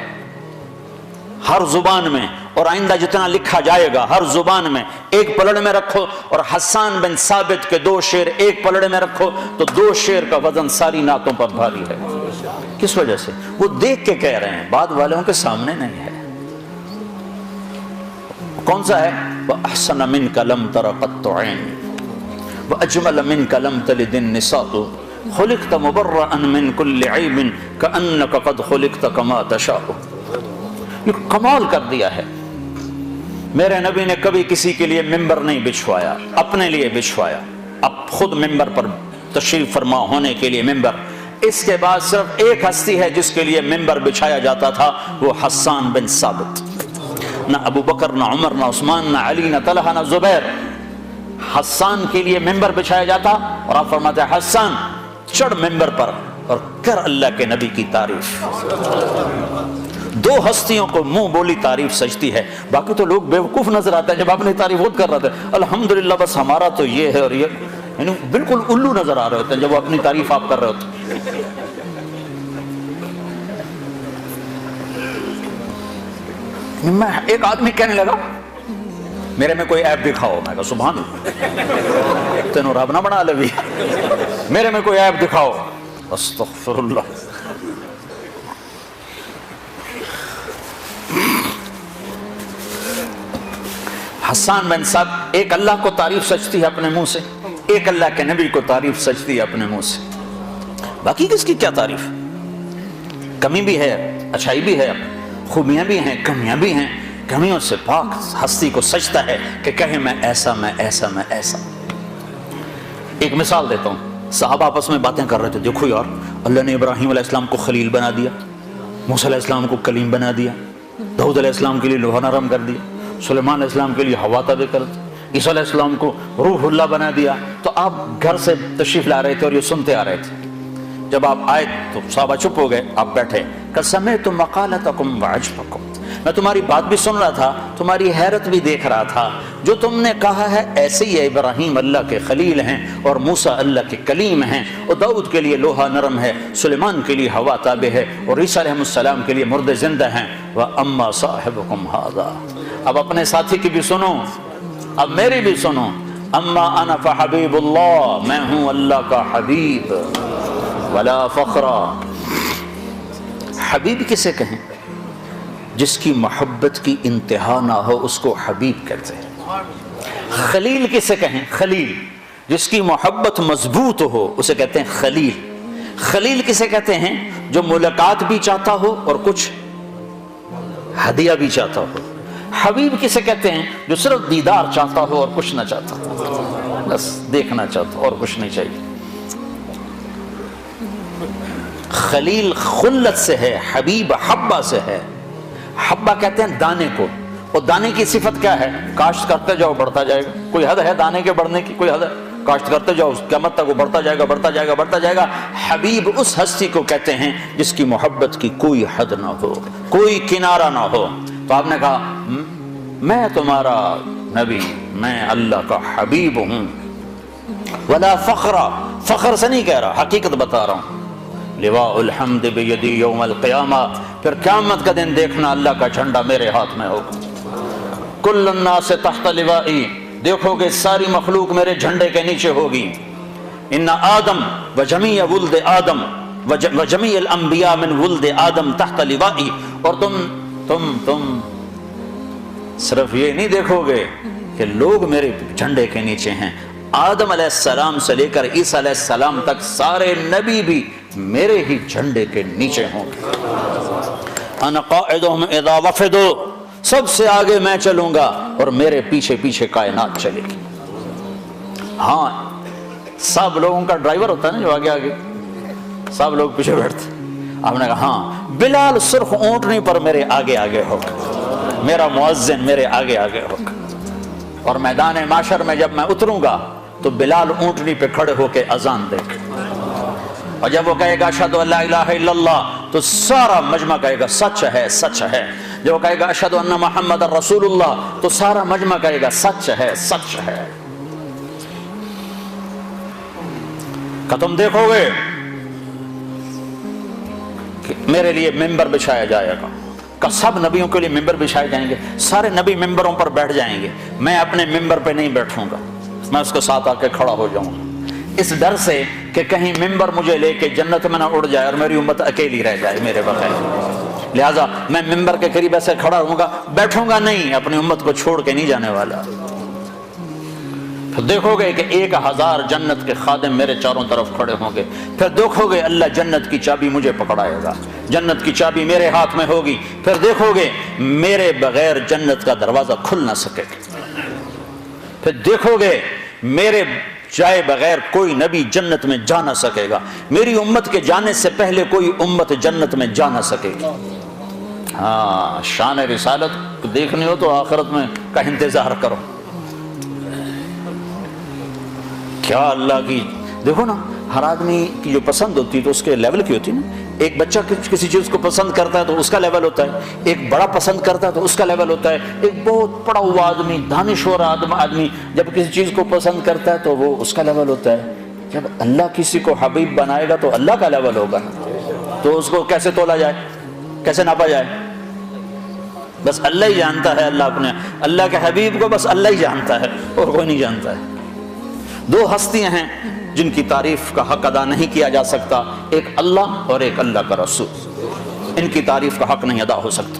S1: ہر زبان میں اور آئندہ جتنا لکھا جائے گا ہر زبان میں، ایک پلڑے میں رکھو اور حسان بن ثابت کے 2 شعر ایک پلڑے میں رکھو تو 2 شعر کا وزن ساری نعتوں پر بھاری ہے۔ کس وجہ سے؟ وہ دیکھ کے کہہ رہے ہیں، بعد والوں کے سامنے نہیں ہے۔ کون سا ہے؟ وَأَحْسَنَ مِنْكَ لَمْ تَرَ قَطُّ عَيْنٍ وَأَجْمَلَ مِنْكَ لَمْ تَلِدِ النِّسَاءُ خُلِقْتَ مُبَرَّأً مِنْ كُلِّ عَيْبٍ كَأَنَّكَ قَدْ خُلِقْتَ كَمَا تَشَاءُ۔ یہ کمال کر دیا ہے۔ میرے نبی نے کبھی کسی کے لیے ممبر نہیں بچھوایا، اپنے لیے بچھوایا، اب خود ممبر پر تشریف فرما ہونے کے لیے ممبر۔ اس کے بعد صرف ایک ہستی ہے جس کے لیے ممبر بچھایا جاتا تھا، وہ حسان بن ثابت۔ نہ ابو بکر، نہ عمر، نہ عثمان، نہ علی، نہ طلحہ، نہ زبیر۔ حسان کے لیے ممبر بچھایا جاتا اور آپ فرماتے ہیں حسان چڑھ ممبر پر اور کر اللہ کے نبی کی تعریف۔ 2 ہستیوں کو منہ بولی تعریف سجتی ہے، باقی تو لوگ بیوقوف نظر آتے ہیں۔ جب اپنی تعریف خود کر رہے تھے الحمدللہ بس ہمارا تو یہ ہے اور یہ، یعنی بالکل الو نظر آ رہے ہوتے ہیں جب وہ اپنی تعریف آپ کر رہے ہوتے ہیں۔ میں ایک آدمی کہنے لگا میرے میں کوئی عیب دکھاؤ، میں کہا سبحان اللہ تینوں رب نہ بنا لے، میرے میں کوئی عیب دکھاؤ، استغفر اللہ۔ حسان بن ثابت، ایک اللہ کو تعریف سچتی ہے اپنے منہ سے، ایک اللہ کے نبی کو تعریف سچتی ہے اپنے منہ سے، باقی کس کی کیا تعریف؟ کمی بھی ہے، اچھائی بھی ہے، خوبیاں بھی ہیں، کمیاں بھی ہیں۔ کمیوں سے پاک ہستی کو سجتا ہے کہ کہے میں ایسا، میں ایسا، میں ایسا۔ ایک مثال دیتا ہوں، صحابہ آپس میں باتیں کر رہے تھے، دیکھو یار اللہ نے ابراہیم علیہ السلام کو خلیل بنا دیا، موسیٰ علیہ السلام کو کلیم بنا دیا، داؤد علیہ السلام کے لیے لوہا نرم کر دیا، سلیمان علیہ السلام کے لیے ہوا تابع کر دی، عیسیٰ علیہ السلام کو روح اللہ بنا دیا۔ تو آپ گھر سے تشریف لا رہے تھے اور یہ سنتے آ رہے تھے، جب آپ آئے تو صحابہ چپ ہو گئے، آپ بیٹھے، کہ سمعت مقالتکم وعجبکم، میں تمہاری بات بھی سن رہا تھا، تمہاری حیرت بھی دیکھ رہا تھا، جو تم نے کہا ہے ایسے ہی ہے، ابراہیم اللہ کے خلیل ہیں اور موسیٰ اللہ کے کلیم ہیں، اور داؤد کے لیے لوہا نرم ہے، سلیمان کے لیے ہوا تابع ہے، اور عیسیٰ علیہ السلام کے لیے مردے زندہ ہیں۔ وَأَمَّا صَاحِبُكُمْ هَذَا، اب اپنے ساتھی کی بھی سنو، اب میری بھی سنو، اما انا فحبیب اللہ، میں ہوں اللہ کا حبیب، ولا فخرا۔ حبیب کسے کہیں؟ جس کی محبت کی انتہا نہ ہو اس کو حبیب کہتے ہیں۔ خلیل کسے کہیں؟ خلیل جس کی محبت مضبوط ہو اسے کہتے ہیں خلیل۔ خلیل کسے کہتے ہیں؟ جو ملاقات بھی چاہتا ہو اور کچھ ہدیہ بھی چاہتا ہو۔ حبیب کسے کہتے ہیں؟ جو صرف دیدار چاہتا ہو اور کچھ نہ چاہتا، بس دیکھنا چاہتا اور کچھ نہیں چاہیے۔ خلیل خلت سے ہے، حبیب حبہ سے ہے۔ حبہ کہتے ہیں دانے کو، اور دانے کی صفت کیا ہے؟ کاشت کرتے جاؤ بڑھتا جائے گا۔ کوئی حد ہے دانے کے بڑھنے کی؟ کوئی حد ہے؟ کاشت کرتے جاؤ قیامت تک وہ بڑھتا جائے گا، بڑھتا جائے گا، بڑھتا جائے گا۔ حبیب اس ہستی کو کہتے ہیں جس کی محبت کی کوئی حد نہ ہو، کوئی کنارہ نہ ہو۔ تو آپ نے کہا میں تمہارا نبی، میں اللہ کا حبیب ہوں۔ ولا فخر، فخر سے نہیں کہہ رہا، حقیقت بتا رہا ہوں۔ لواء الحمد بیدی یوم القیامہ، پھر قیامت کا دن دیکھنا اللہ کا جھنڈا میرے ہاتھ میں ہوگا۔ کل الناس تحت لوائی، دیکھو گے ساری مخلوق میرے جھنڈے کے نیچے ہوگی۔ ان آدم وجمیع ولد آدم وجمیع الانبیاء من ولد آدم تحت لوائی، اور تم صرف یہ نہیں دیکھو گے کہ لوگ میرے جھنڈے کے نیچے ہیں، آدم علیہ السلام سے لے کر عیسیٰ علیہ السلام تک سارے نبی بھی میرے ہی جھنڈے کے نیچے ہوں گے۔ انا قائدہم اذا وفدوا، سب سے آگے میں چلوں گا اور میرے پیچھے پیچھے کائنات چلے گی۔ ہاں سب لوگوں کا ڈرائیور ہوتا ہے نا جو آگے آگے، سب لوگ پیچھے بیٹھتے۔ آپ نے کہا ہاں بلال سرخ اونٹنی پر میرے آگے آگے ہوگا، میرا مؤذن میرے آگے آگے ہوگا، اور میدان معاشر میں جب میں اتروں گا تو بلال اونٹنی پہ کھڑے ہو کے اذان دے گا، اور جب وہ کہے گا اشہد ان لا الہ الا اللہ تو سارا مجمع کہے گا سچ ہے، سچ ہے۔ جب وہ کہے گا اشہد ان محمد رسول اللہ تو سارا مجمع کہے گا سچ ہے، سچ ہے۔ کہ تم دیکھو گے کہ میرے لیے ممبر بچھایا جائے گا، کہ سب نبیوں کے لیے ممبر بچھائے جائیں گے، سارے نبی ممبروں پر بیٹھ جائیں گے، میں اپنے ممبر پہ نہیں بیٹھوں گا، میں اس کے ساتھ آ کے کھڑا ہو جاؤں گا، اس ڈر سے کہ کہیں ممبر مجھے لے کے جنت میں نہ اڑ جائے اور میری امت اکیلی رہ جائے میرے بغیر۔ لہٰذا میں ممبر کے قریب ایسے کھڑا رہوں گا، بیٹھوں گا نہیں، اپنی امت کو چھوڑ کے نہیں جانے والا۔ پھر دیکھو گے کہ 1000 جنت کے خادم میرے چاروں طرف کھڑے ہوں گے، پھر دیکھو گے اللہ جنت کی چابی مجھے پکڑائے گا، جنت کی چابی میرے ہاتھ میں ہوگی، پھر دیکھو گے میرے بغیر جنت کا دروازہ کھل نہ سکے گا، پھر دیکھو گے میرے جائے بغیر کوئی نبی جنت میں جا نہ سکے گا، میری امت کے جانے سے پہلے کوئی امت جنت میں جا نہ سکے گی۔ ہاں شان رسالت دیکھنی ہو تو آخرت میں کا انتظار کرو۔ کیا اللہ کی، دیکھو نا ہر آدمی کی جو پسند ہوتی ہے تو اس کے لیول کی ہوتی ہے نا، ایک بچہ کسی چیز کو پسند کرتا ہے تو اس کا لیول ہوتا ہے، ایک بڑا پسند کرتا ہے تو اس کا لیول ہوتا ہے، ایک بہت پڑھا ہوا آدمی دانشور آدمی جب کسی چیز کو پسند کرتا ہے تو وہ اس کا لیول ہوتا ہے۔ جب اللہ کسی کو حبیب بنائے گا تو اللہ کا لیول ہوگا، تو اس کو کیسے تولا جائے، کیسے ناپا جائے؟ بس اللہ ہی جانتا ہے، اللہ کے حبیب کو بس اللہ ہی جانتا ہے اور کوئی نہیں جانتا ہے۔ دو ہستیاں ہیں جن کی تعریف کا حق ادا نہیں کیا جا سکتا، ایک اللہ اور ایک اللہ کا رسول، ان کی تعریف کا حق نہیں ادا ہو سکتا۔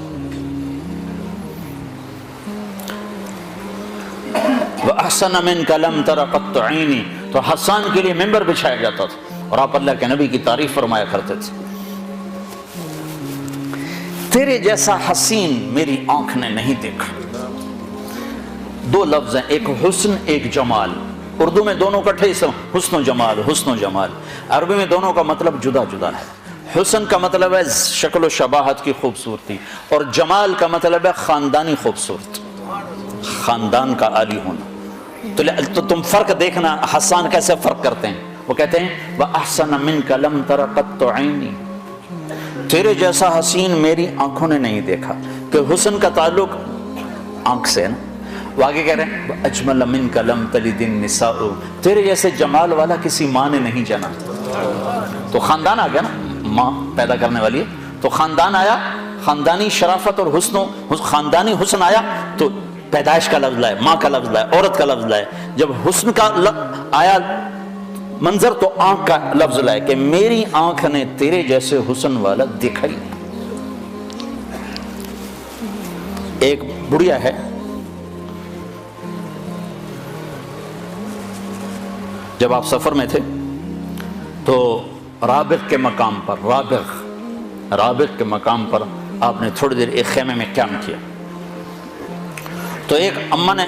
S1: وَأَحْسَنَ مِنْكَ لَمْ تَرَ قَطُّ عَيْنِي، تو حسان کے لیے ممبر بچھایا جاتا تھا اور آپ اللہ کے نبی کی تعریف فرمایا کرتے تھے۔ تیرے جیسا حسین میری آنکھ نے نہیں دیکھا۔ دو لفظ ہیں، ایک حسن ایک جمال، اردو میں دونوں کٹھے حسن و جمال، حسن و جمال، عربی میں دونوں کا مطلب جدا جدا ہے۔ حسن کا مطلب ہے شکل و شباہت کی خوبصورتی، اور جمال کا مطلب ہے خاندانی خوبصورتی، خاندان کا عالی ہونا۔ تو تم فرق دیکھنا حسان کیسے فرق کرتے ہیں، وہ کہتے ہیں وَأَحْسَنَ مِنْكَ لَمْ تَرَ قَطُّ عَيْنِي، تیرے جیسا حسین میری آنکھوں نے نہیں دیکھا، کہ حسن کا تعلق آنکھ سے ہے نا۔ وہ آگے کہہ رہے ہیں اجمل منک لم تلد النساء، تیرے جیسے جمال والا کسی ماں نے نہیں جنا۔ تو خاندان آ گیا نا، ماں پیدا کرنے والی ہے تو خاندان آیا، خاندانی شرافت اور خاندانی حسن آیا تو پیدائش کا لفظ لائے، ماں کا لفظ لائے، عورت کا لفظ لائے۔ جب حسن کا آیا منظر تو آنکھ کا لفظ لائے کہ میری آنکھ نے تیرے جیسے حسن والا دیکھا ہی نہیں۔ ایک بڑھیا ہے، جب آپ سفر میں تھے تو رابغ کے مقام پر آپ نے تھوڑی دیر ایک خیمے میں قیام کیا، تو ایک اماں نے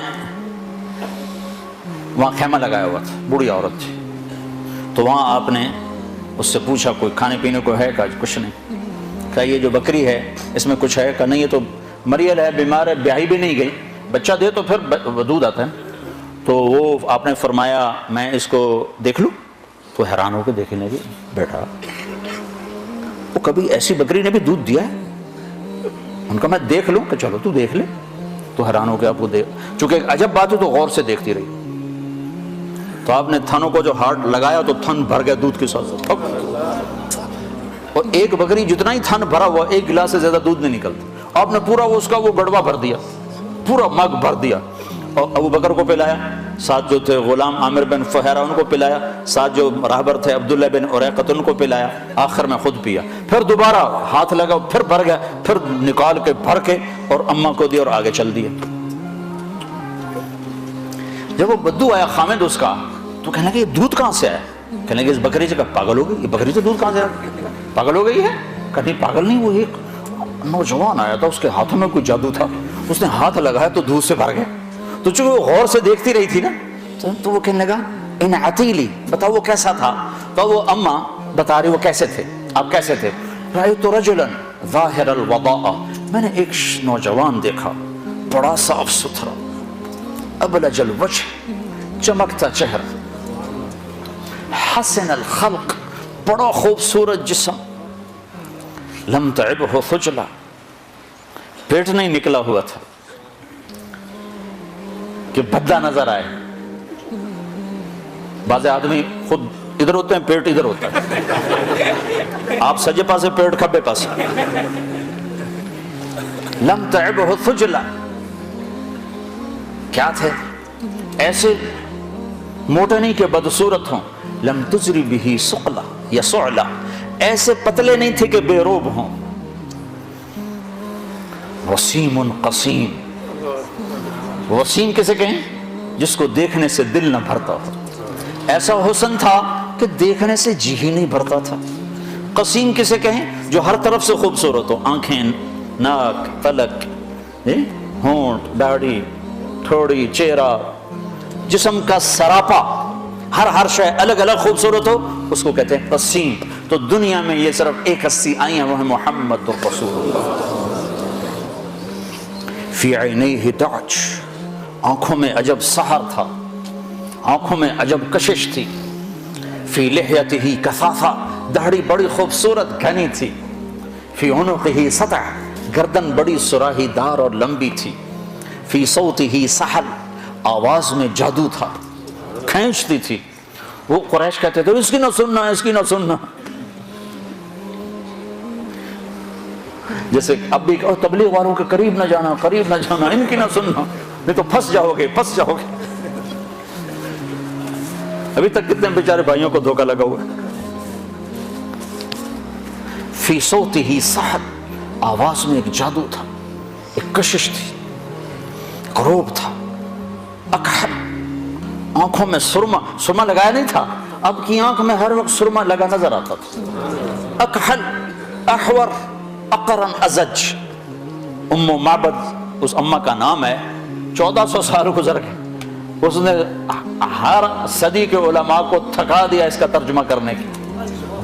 S1: وہاں خیمہ لگایا ہوا تھا، بوڑھی عورت تھی، تو وہاں آپ نے اس سے پوچھا کوئی کھانے پینے کو ہے؟ کہا کچھ نہیں. کہا یہ جو بکری ہے اس میں کچھ ہے؟ کہا نہیں یہ تو مریل ہے، بیمار ہے، بیاہی بھی نہیں گئی، بچہ دے تو پھر دودھ آتا ہے. تو وہ آپ نے فرمایا میں اس کو دیکھ لوں؟ تو حیران ہو کے دیکھنے لگے. بیٹا وہ کبھی ایسی بکری نے بھی دودھ دیا ہے؟ ان کا میں دیکھ لوں؟ کہ چلو تو دیکھ لے. تو حیران ہو کے آپ کو دیکھ، چونکہ ایک عجب بات ہے تو غور سے دیکھتی رہی. تو آپ نے تھنوں کو جو ہاتھ لگایا تو تھن بھر گیا دودھ کے ساتھ. اور ایک بکری جتنا ہی تھن بھرا ہوا ایک گلاس سے زیادہ دودھ نہیں نکلتا. آپ نے پورا اس کا وہ گڑوا بھر دیا، پورا مگ بھر دیا، اور ابو بکر کو پلایا، ساتھ جو تھے غلام عامر بن فہیرہ ان کو پلایا، ساتھ جو راہبر تھے عبداللہ بن اریقۃ ان کو پلایا، آخر میں خود پیا. پھر دوبارہ ہاتھ لگا، پھر بھر گیا، پھر نکال کے بھر کے اور اماں کو دیا اور آگے چل دیا. جب وہ بدو آیا خامد اس کا تو کہنے لگے یہ دودھ کہاں سے آیا؟ کہنے لگے اس بکری سے. کہا پاگل ہو گئی، یہ بکری سے دودھ کہاں سے آیا؟ پاگل ہو گئی ہے؟ کہا نہیں پاگل نہیں، وہ ایک نوجوان آیا تھا، اس کے ہاتھوں میں کوئی جادو تھا، اس نے ہاتھ لگایا تو دودھ سے بھر گیا. تو چونکہ وہ غور سے دیکھتی رہی تھی نا تو وہ کہنے لگا ان عتیلی، بتاؤ وہ کیسا تھا؟ تو وہ اماں بتا رہی وہ کیسے تھے. آپ کیسے تھے؟ رأیت رجلا ظاہر الوضاء، میں نے ایک نوجوان دیکھا بڑا صاف ستھرا، ابلج الوجہ، چمکتا چہرہ، حسن الخلق، بڑا خوبصورت جسم، لم تعبہ خجلہ، پیٹ نہیں نکلا ہوا تھا کہ بھدا نظر آئے. بعض آدمی خود ادھر ہوتے ہیں، پیٹ ادھر ہوتا ہے، آپ سجے پاسے پیٹ کھبے پاسے. لم تعبہ خجلہ، کیا تھے؟ ایسے موٹے نہیں کہ بدصورت ہوں. لم تجری بھی سقلہ یا سعلہ، ایسے پتلے نہیں تھے کہ بے روب ہوں. وسیم قسیم، وسیم کسے کہیں؟ جس کو دیکھنے سے دل نہ بھرتا ہو. ایسا حسن تھا کہ دیکھنے سے جی ہی نہیں بھرتا تھا. قسیم کسے کہیں؟ جو ہر طرف سے خوبصورت ہو، آنکھیں، ناک، تلک، ہونٹ، داڑھی، تھوڑی، چہرہ، جسم کا سراپا، ہر شے الگ الگ خوبصورت ہو، اس کو کہتے ہیں قسیم. تو دنیا میں یہ صرف ایک ہستی آئی ہیں، وہ ہے محمد رسول اللہ. فی عینیہ دعج، آنکھوں میں عجب سحر تھا، آنکھوں میں عجب کشش تھی. فی لحیتہ کثافہ، داڑھی بڑی خوبصورت گھنی تھی. فی عنقہ سطع، گردن بڑی سراہی دار اور لمبی تھی. فی صوتہ سحل، آواز میں جادو تھا، کھینچتی تھی. وہ قریش کہتے تھے اس کی نہ سننا، اس کی نہ سننا. جیسے اب بھی کہو تبلیغ والوں کے قریب نہ جانا، قریب نہ جانا، ان کی نہ سننا، نہیں تو پھنس جاؤ گے، پھنس جاؤ گے. ابھی تک کتنے بیچارے بھائیوں کو دھوکہ لگا ہوا. فی صوتہ سحر، آواز میں ایک جادو تھا، ایک کشش تھی، قروب تھا. اکحل، آنکھوں میں سرما لگایا نہیں تھا، اب کی آنکھ میں ہر وقت سرما لگا نظر آتا تھا. اکحل، احور، اقرن، ازج. ام معبد اس اماں کا نام ہے. 1400 سال گزر گئے، اس نے ہر صدی کے علماء کو تھکا دیا اس کا ترجمہ کرنے کی.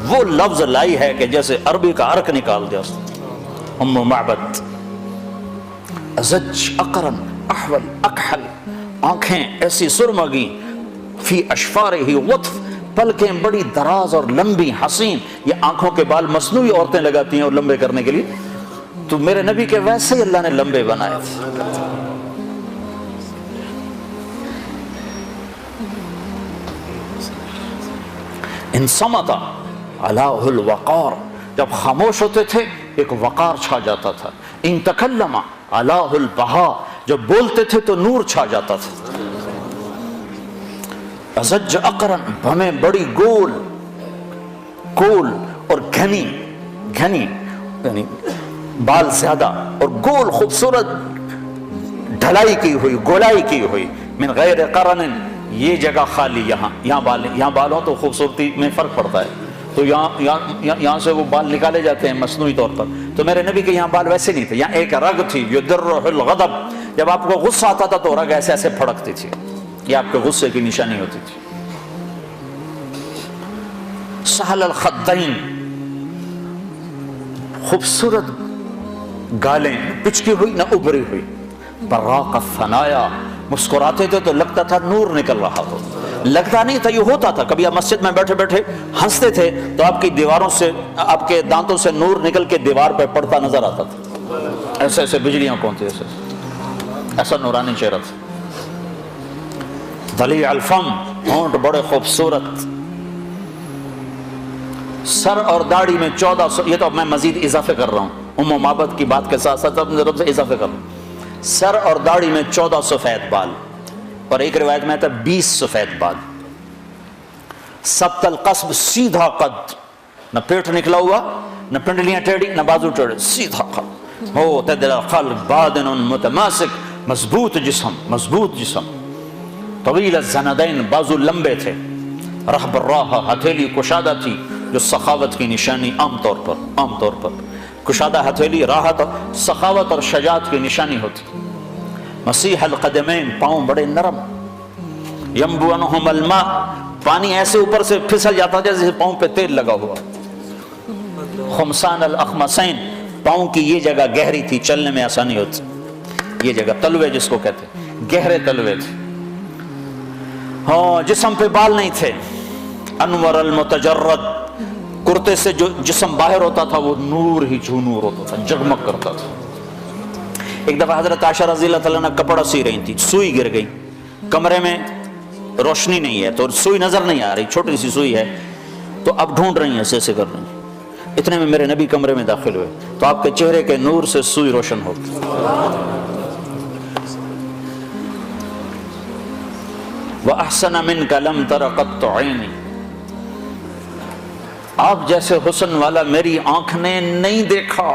S1: وہ لفظ لائی ہے کہ جیسے عربی کا عرق نکال دیا اس نے. ام معبد، ازج، اقرن، احول، اکحل، آنکھیں ایسی سرمگی. فی اشفارہ وطف، پلکیں بڑی دراز اور لمبی حسین. یہ آنکھوں کے بال مصنوعی عورتیں لگاتی ہیں اور لمبے کرنے کے لیے، تو میرے نبی کے ویسے ہی اللہ نے لمبے بنائے تھے. ان صمت علاہ الوقار، جب خاموش ہوتے تھے ایک وقار چھا جاتا تھا. ان تکلم علاہ البہا، جب بولتے تھے تو نور چھا جاتا تھا. ازج اقرن، بھمیں بڑی گول اور گھنی یعنی بال زیادہ اور گول، خوبصورت ڈھلائی کی ہوئی، گولائی کی ہوئی. من غیر قرن، یہ جگہ خالی، یہاں بال ہو تو خوبصورتی میں فرق پڑتا ہے. تو یہاں سے وہ بال نکالے جاتے ہیں مصنوعی طور پر. تو میرے نبی کے یہاں بال ویسے نہیں تھے. یہاں ایک رگ تھی، یدرہ الغضب، جب آپ کو غصہ آتا تھا تو رگ ایسے ایسے پھڑکتی تھی. یہ آپ کے غصے کی نشانی ہوتی تھی. سہل الخدین، خوبصورت گالیں، پچکی ہوئی نہ ابری ہوئی، براق الثنایا، مسکراتے تھے تو لگتا تھا نور نکل رہا ہو، لگتا نہیں تھا، یہ ہوتا تھا۔ کبھی آپ مسجد میں بیٹھے بیٹھے ہنستے تھے تو آپ کی دیواروں سے، آپ کے دانتوں سے نور نکل کے دیوار پہ پڑتا نظر آتا تھا، ایسے ایسے بجلیاں کونتی، ایسے ایسا نورانی چہرہ تھا۔ ضلیع الفم، ہونٹ بڑے خوبصورت، سر اور داڑھی میں 1400، یہ تو اب میں مزید اضافے کر رہا ہوں، ام و معبد کی بات کے ساتھ ساتھ اب ضرورت سے اضافے کر رہا ہوں۔ سر اور داڑھی میں 14 سفید بال، اور ایک روایت میں آتا ہے 20 سفید بال، سبط القصب، سیدھا قد، نہ پیٹ نکلا ہوا، نہ پنڈلیاں ٹیڑھی، نہ بازو ٹیڑھے، سیدھا قد، معتدل القلب، بادن متماسک، مضبوط جسم، مضبوط جسم، طویل الزندین، بازو لمبے تھے، رحب الراہ، ہتھیلی کشادہ تھی، جو سخاوت کی نشانی عام طور پر کشادہ ہتھیلی راحت، سخاوت اور شجاعت کی نشانی ہوتی۔ مسیح القدمین، پاؤں بڑے نرم، ینبو عنہم الماء، پانی ایسے اوپر سے پھسل جاتا جیسے پاؤں پہ تیل لگا ہوا۔ خمسان الاخمسین، پاؤں کی یہ جگہ گہری تھی، چلنے میں آسانی ہوتی، یہ جگہ تلوے جس کو کہتے ہیں، گہرے تلوے تھے۔ ہاں، جسم پہ بال نہیں تھے۔ انور المتجرد، کرتے سے جو جسم باہر ہوتا تھا وہ نور ہی جو نور ہوتا تھا، جگمگ کرتا تھا۔ ایک دفعہ حضرت عائشہ رضی اللہ تعالیٰ عنہ کپڑا سی رہی تھی، سوئی گر گئی، کمرے میں روشنی نہیں ہے تو سوئی نظر نہیں آ رہی، چھوٹی سی سوئی ہے تو اب ڈھونڈ رہی ہیں، ایسے ایسے کر رہی ہیں۔ اتنے میں میرے نبی کمرے میں داخل ہوئے تو آپ کے چہرے کے نور سے سوئی روشن ہو گئی۔ وَأَحْسَنَ مِنْكَ لَمْ تَرَ قَطُّ عَيْنِي، آپ جیسے حسن والا میری آنکھ نے نہیں دیکھا۔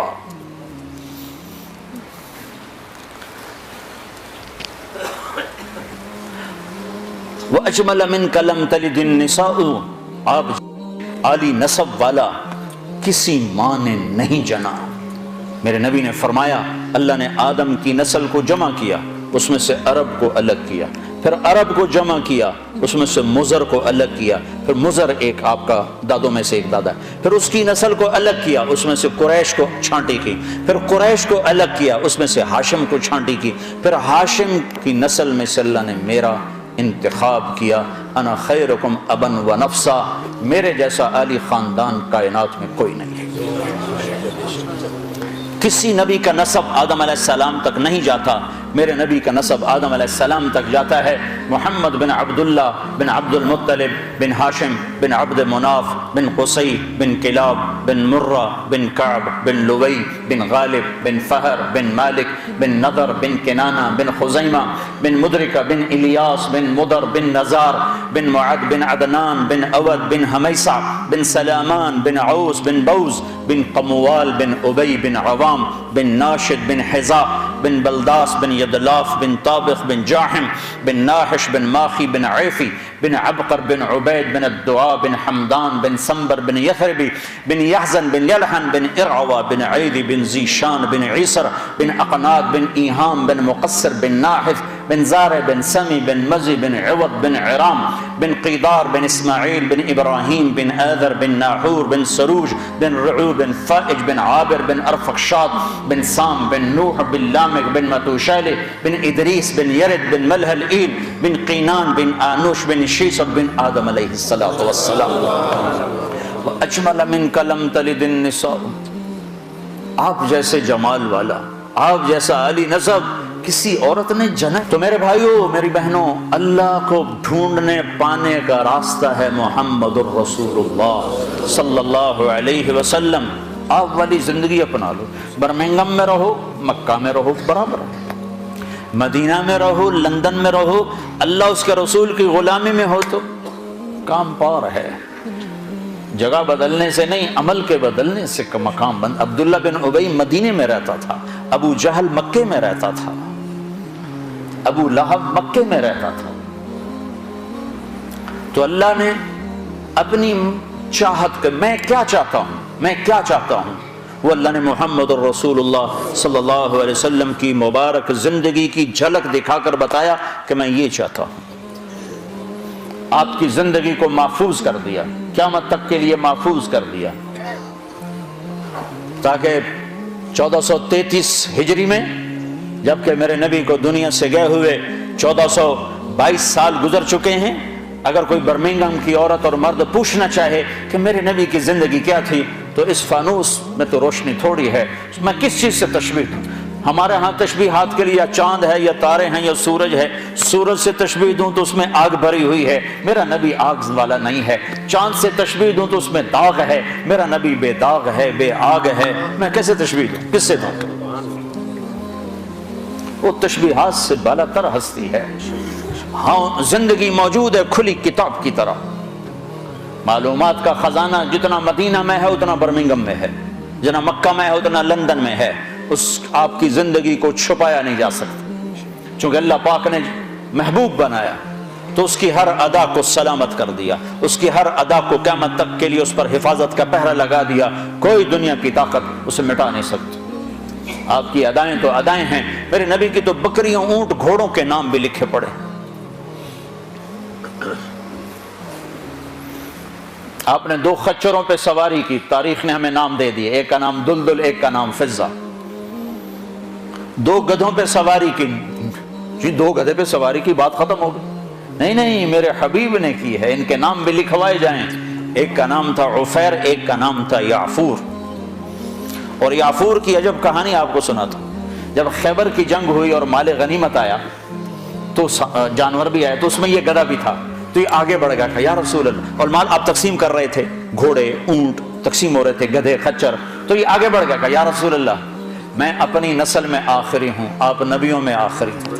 S1: وَأَجْمَلَ مِنْكَ لَمْ تَلِدِ النِّسَاءُ، آپ عالی نسب والا کسی ماں نے نہیں جنا۔ میرے نبی نے فرمایا اللہ نے آدم کی نسل کو جمع کیا، اس میں سے عرب کو الگ کیا، پھر عرب کو جمع کیا، اس میں سے مضر کو الگ کیا، پھر مضر ایک آپ کا دادوں میں سے ایک دادا ہے، پھر اس کی نسل کو الگ کیا، اس میں سے قریش کو چھانٹی کی، پھر قریش کو الگ کیا، اس میں سے ہاشم کو چھانٹی کی، پھر ہاشم کی نسل میں سے اللہ نے میرا انتخاب کیا۔ انا خیرکم ابا و نفسا، میرے جیسا عالی خاندان کائنات میں کوئی نہیں ہے۔ کسی نبی کا نسب آدم علیہ السلام تک نہیں جاتا، میرے نبی کا نسب آدم علیہ السلام تک جاتا ہے۔ محمد بن عبداللہ بن عبد المطلب بن ہاشم بن عبد مناف بن قصی بن کلاب بن مرہ بن کعب بن لوی بن غالب بن فہر بن مالک بن نضر بن کنانہ بن خزیمہ بن مدرکہ بن الیاس بن مدر بن نزار بن معد بن عدنان بن اود بن حمیسہ بن سلامان بن عوس بن بوز بن قموال بن ابی بن عوام بن ناشد بن حذاء بن بلداس بن یدلاف بن طابخ بن جاحم بن ناحش بن ماخی بن عیفی بن عبقر بن عبید بن الدعاء بن حمدان بن سنبر بن یثربی بن یحزن بن یلحن بن ارعوى بن عیدی بن زیشان بن عیسر بن اقناد بن ایہام بن مقصر بن ناحف بن زارع بن سمی بن مزی بن عوض بن عرام بن قیدار بن اسماعیل بن ابراہیم بن آذر بن ناحور بن سروج بن رعو بن فائج بن عابر بن ارفقشاد بن سام بن نوح بن لامک بن متوشالح بن ادریس بن یرد بن ملح الایل بن قینان بن آنوش بن شیسر بن آدم علیہ السلام۔ وَأَجْمَلَ مِنْكَ لَمْ تَلِدِ النِّسَاءُ، آپ جیسے جمال والا، آپ جیسا علی نسب کسی عورت نے جنا۔ تو میرے بھائیوں، میری بہنوں، اللہ کو ڈھونڈنے پانے کا راستہ ہے محمد الرسول اللہ صلی اللہ علیہ وسلم۔ آپ والی زندگی اپنا لو، برمنگم میں رہو، مکہ میں رہو، برابر، مدینہ میں رہو، لندن میں رہو، اللہ اس کے رسول کی غلامی میں ہو تو کام پار ہے۔ جگہ بدلنے سے نہیں، عمل کے بدلنے سے مقام بند۔ عبداللہ بن ابی مدینے میں رہتا تھا، ابو جہل مکے میں رہتا تھا، ابو لہب مکے میں رہتا تھا، تو اللہ نے اپنی چاہت کہ میں کیا چاہتا ہوں، میں کیا چاہتا ہوں، وہ اللہ نے محمد الرسول اللہ صلی اللہ علیہ وسلم کی مبارک زندگی کی جھلک دکھا کر بتایا کہ میں یہ چاہتا ہوں۔ آپ کی زندگی کو محفوظ کر دیا، قیامت تک کے لیے محفوظ کر دیا، تاکہ 1433 ہجری میں جبکہ میرے نبی کو دنیا سے گئے ہوئے 1422 سال گزر چکے ہیں، اگر کوئی برمنگھم کی عورت اور مرد پوچھنا چاہے کہ میرے نبی کی زندگی کیا تھی تو اس فانوس میں تو روشنی تھوڑی ہے، میں کس چیز سے تشبیہ دوں؟ ہمارے ہاں تشبیہات کے لیے یا چاند ہے یا تارے ہیں یا سورج ہے، سورج سے تشبیہ دوں تو اس میں آگ بھری ہوئی ہے، میرا نبی آگ والا نہیں ہے، چاند سے تشبیہ دوں تو اس میں داغ ہے، میرا نبی بے داغ ہے، بے آگ ہے، میں کیسے تشبیہ دوں؟ کس سے دوں؟ وہ تشبیہات سے بالا تر ہستی ہے۔ ہاں زندگی موجود ہے کھلی کتاب کی طرح، معلومات کا خزانہ جتنا مدینہ میں ہے اتنا برمنگھم میں ہے، جتنا مکہ میں ہے اتنا لندن میں ہے، اس آپ کی زندگی کو چھپایا نہیں جا سکتا، چونکہ اللہ پاک نے محبوب بنایا تو اس کی ہر ادا کو سلامت کر دیا، اس کی ہر ادا کو قیامت تک کے لیے اس پر حفاظت کا پہرا لگا دیا، کوئی دنیا کی طاقت اسے مٹا نہیں سکتی۔ آپ کی ادائیں تو ادائیں ہیں، میرے نبی کی تو بکریوں اونٹ گھوڑوں کے نام بھی لکھے پڑے۔ آپ نے 2 خچروں پہ سواری کی، تاریخ نے ہمیں نام دے دیے، ایک کا نام دلدل، ایک کا نام فضہ۔ 2 گدھوں پہ سواری کی، جی 2 گدھے پہ سواری کی بات ختم ہو گئی؟ نہیں، میرے حبیب نے کی ہے، ان کے نام بھی لکھوائے جائیں۔ ایک کا نام تھا عفیر، ایک کا نام تھا یعفور۔ اور یعفور کی عجب کہانی آپ کو سناتا ہوں۔ جب خیبر کی جنگ ہوئی اور مال غنیمت آیا تو جانور بھی آئے، تو اس میں یہ گدھا بھی تھا، تو یہ آگے بڑھ گیا کہ یا رسول اللہ، اور مال آپ تقسیم کر رہے تھے، گھوڑے اونٹ تقسیم ہو رہے تھے، گدھے خچر، تو یہ آگے بڑھ گیا کہ یا رسول اللہ میں اپنی نسل میں آخری ہوں، آپ نبیوں میں آخری ہیں،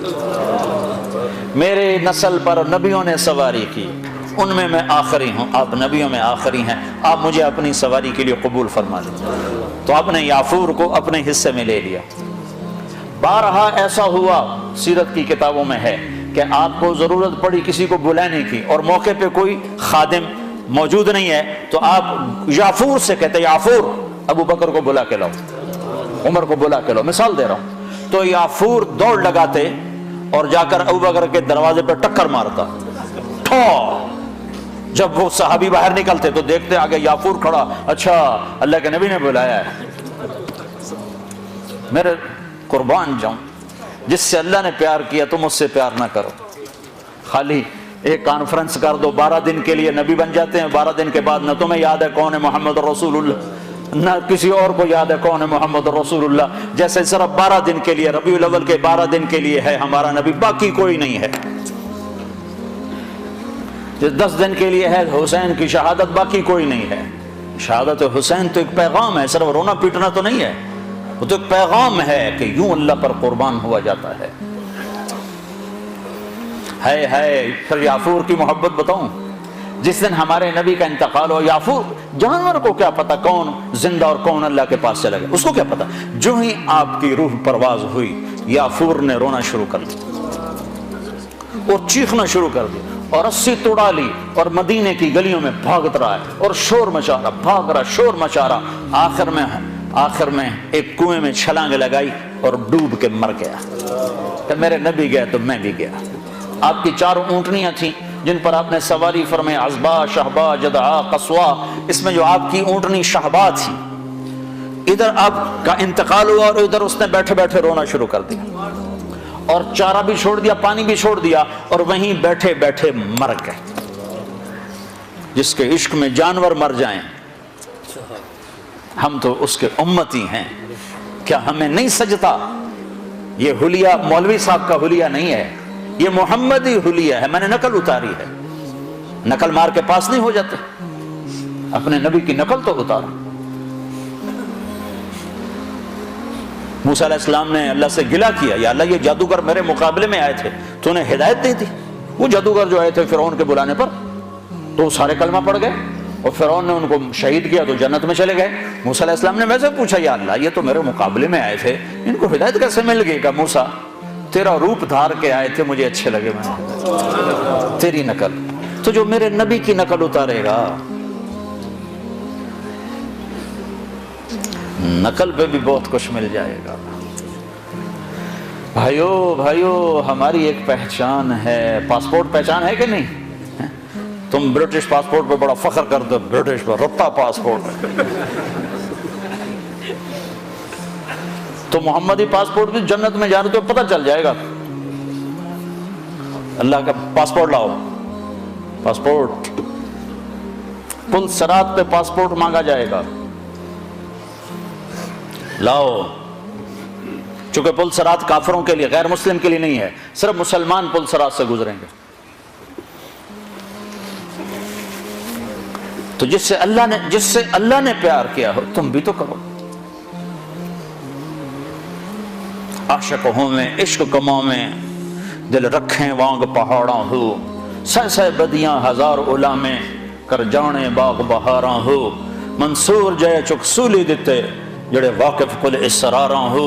S1: میرے نسل پر نبیوں نے سواری کی، ان میں آخری ہوں، آپ نبیوں میں آخری ہیں، آپ مجھے اپنی سواری کے لیے قبول فرما لیں۔ تو آپ نے یعفور کو اپنے حصے میں لے لیا۔ بارہا ایسا ہوا، سیرت کی کتابوں میں ہے کہ آپ کو ضرورت پڑی کسی کو بلانے کی اور موقع پہ کوئی خادم موجود نہیں ہے تو آپ یعفور سے کہتے یعفور ابو بکر کو بلا کے لاؤ، عمر کو بلا کے لاؤ، مثال دے رہا ہوں۔ تو یعفور دوڑ لگاتے اور جا کر ابو بکر کے دروازے پہ ٹکر مارتا، جب وہ صحابی باہر نکلتے تو دیکھتے آگے یعفور کھڑا، اچھا اللہ کے نبی نے بلایا ہے۔ میرے قربان جاؤں، جس سے اللہ نے پیار کیا تم اس سے پیار نہ کرو، خالی ایک کانفرنس کر دو، 12 دن کے لیے نبی بن جاتے ہیں، 12 دن کے بعد نہ تمہیں یاد ہے کون ہے محمد رسول اللہ، نہ کسی اور کو یاد ہے کون ہے محمد رسول اللہ، جیسے صرف 12 دن کے لیے ربیع الاول کے 12 دن کے لیے ہے ہمارا نبی، باقی کوئی نہیں ہے۔ 10 دن کے لیے ہے حسین کی شہادت، باقی کوئی نہیں ہے۔ شہادت حسین تو ایک پیغام ہے، صرف رونا پیٹنا تو نہیں ہے، وہ تو ایک پیغام ہے کہ یوں اللہ پر قربان ہوا جاتا ہے۔ پھر یعفور کی محبت بتاؤں، جس دن ہمارے نبی کا انتقال ہو، یعفور جانور کو کیا پتا کون زندہ اور کون اللہ کے پاس چلا گیا، اس کو کیا پتا، جو ہی آپ کی روح پرواز ہوئی یعفور نے رونا شروع کر دیا اور چیخنا شروع کر دیا اور رسی توڑا لی اور مدینے کی گلیوں میں بھاگت رہا ہے اور شور مچا رہا، بھاگ رہا، شور مچا رہا، آخر میں ایک کنویں میں چھلانگ لگائی اور ڈوب کے مر گیا کہ میرے نبی گئے تو میں بھی گیا۔ آپ کی 4 اونٹنیاں تھیں جن پر آپ نے سواری فرمائی، عزبا، شہبا، جدعا، قصوا، اس میں جو آپ کی اونٹنی شہبا تھی، ادھر آپ کا انتقال ہوا اور ادھر اس نے بیٹھے بیٹھے رونا شروع کر دیا اور چارہ بھی چھوڑ دیا، پانی بھی چھوڑ دیا اور وہیں بیٹھے بیٹھے مر گئے۔ جس کے عشق میں جانور مر جائیں، ہم تو اس کے امتی ہیں، کیا ہمیں نہیں سجتا؟ یہ حلیہ مولوی صاحب کا حلیہ نہیں ہے، یہ محمدی حلیہ ہے، میں نے نقل اتاری ہے، نقل مار کے پاس نہیں ہو جاتے، اپنے نبی کی نقل تو اتارا۔ موسیٰ علیہ السلام نے اللہ سے گلہ کیا، یا اللہ یہ جادوگر میرے مقابلے میں آئے تھے تو انہیں ہدایت دی تھی، وہ جادوگر جو آئے تھے فرعون کے بلانے پر تو سارے کلمہ پڑھ گئے اور فرعون نے ان کو شہید کیا تو جنت میں چلے گئے۔ موسیٰ علیہ السلام نے میں سے پوچھا یا اللہ یہ تو میرے مقابلے میں آئے تھے، ان کو ہدایت کیسے مل گئی؟ کہ موسیٰ تیرا روپ دھار کے آئے تھے، مجھے اچھے لگے، میں تیری نقل، تو جو میرے نبی کی نقل اتارے گا نقل پہ بھی بہت کچھ مل جائے گا۔ بھائیو ہماری ایک پہچان ہے، پاسپورٹ پہچان ہے کہ نہیں؟ تم برٹش پاسپورٹ پہ بڑا فخر کرتے ہو، برٹش پہ رتا پاسپورٹ ہے، تو محمدی پاسپورٹ بھی جنت میں جانے تو پتہ چل جائے گا۔ اللہ کا پاسپورٹ لاؤ، پاسپورٹ پل صراط پہ پاسپورٹ مانگا جائے گا، لاؤ۔ چونکہ پل صراط کافروں کے لیے، غیر مسلم کے لیے نہیں ہے، صرف مسلمان پل صراط سے گزریں گے۔ تو جس سے اللہ نے پیار کیا ہو تم بھی تو کرو۔ عاشق ہوں میں عشق کماں میں، دل رکھیں وانگ پہاڑاں ہو، سہ بدیاں ہزار علامیں کر جانے باغ بہاراں ہو، منصور جے چک سولی دتے جڑے واقف کل اسراراں ہو،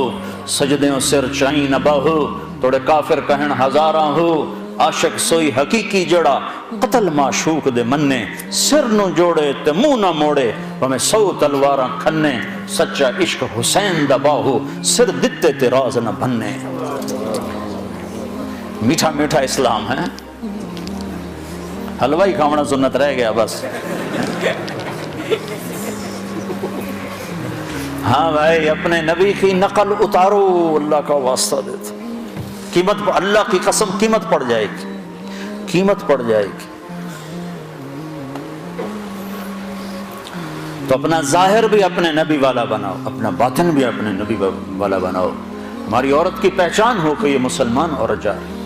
S1: سجدیوں سر چائیں نبا ہو توڑے کافر کہن ہزاراں ہو، عاشق سوئی حقیقی جڑا قتل معشوق دے مننے، سر نو جوڑے تے منہ نہ موڑے ہمیں 100 تلواراں کھنے، سچا عشق حسین دا باہو سر دتے تے راز نہ بننے۔ میٹھا میٹھا اسلام ہے، حلوہ ہی کھاونا سنت رہ گیا بس۔ ہاں بھائی اپنے نبی کی نقل اتارو، اللہ کا واسطہ دیتا، قیمت اللہ کی قسم قیمت پڑ جائے گی، قیمت پڑ جائے گی۔ تو اپنا ظاہر بھی اپنے نبی والا بناؤ، اپنا باطن بھی اپنے نبی والا بناؤ۔ ہماری عورت کی پہچان ہو کہ یہ مسلمان عورت جا رہی،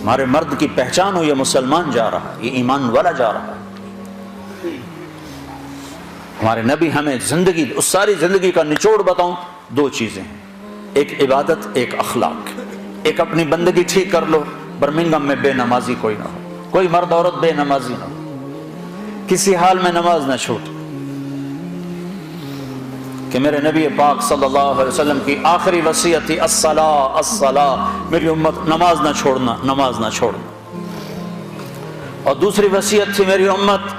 S1: ہمارے مرد کی پہچان ہو یہ مسلمان جا رہا، یہ ایمان والا جا رہا۔ ہمارے نبی ہمیں زندگی، اس ساری زندگی کا نچوڑ بتاؤں، 2 چیزیں ہیں، ایک عبادت، ایک اخلاق۔ ایک اپنی بندگی ٹھیک کر لو، برمنگم میں بے نمازی کوئی نہ ہو، کوئی مرد عورت بے نمازی نہ ہو، کسی حال میں نماز نہ چھوٹے، کہ میرے نبی پاک صلی اللہ علیہ وسلم کی آخری وصیت تھی الصلاۃ الصلاۃ، میری امت نماز نہ چھوڑنا، نماز نہ چھوڑنا۔ اور دوسری وصیت تھی میری امت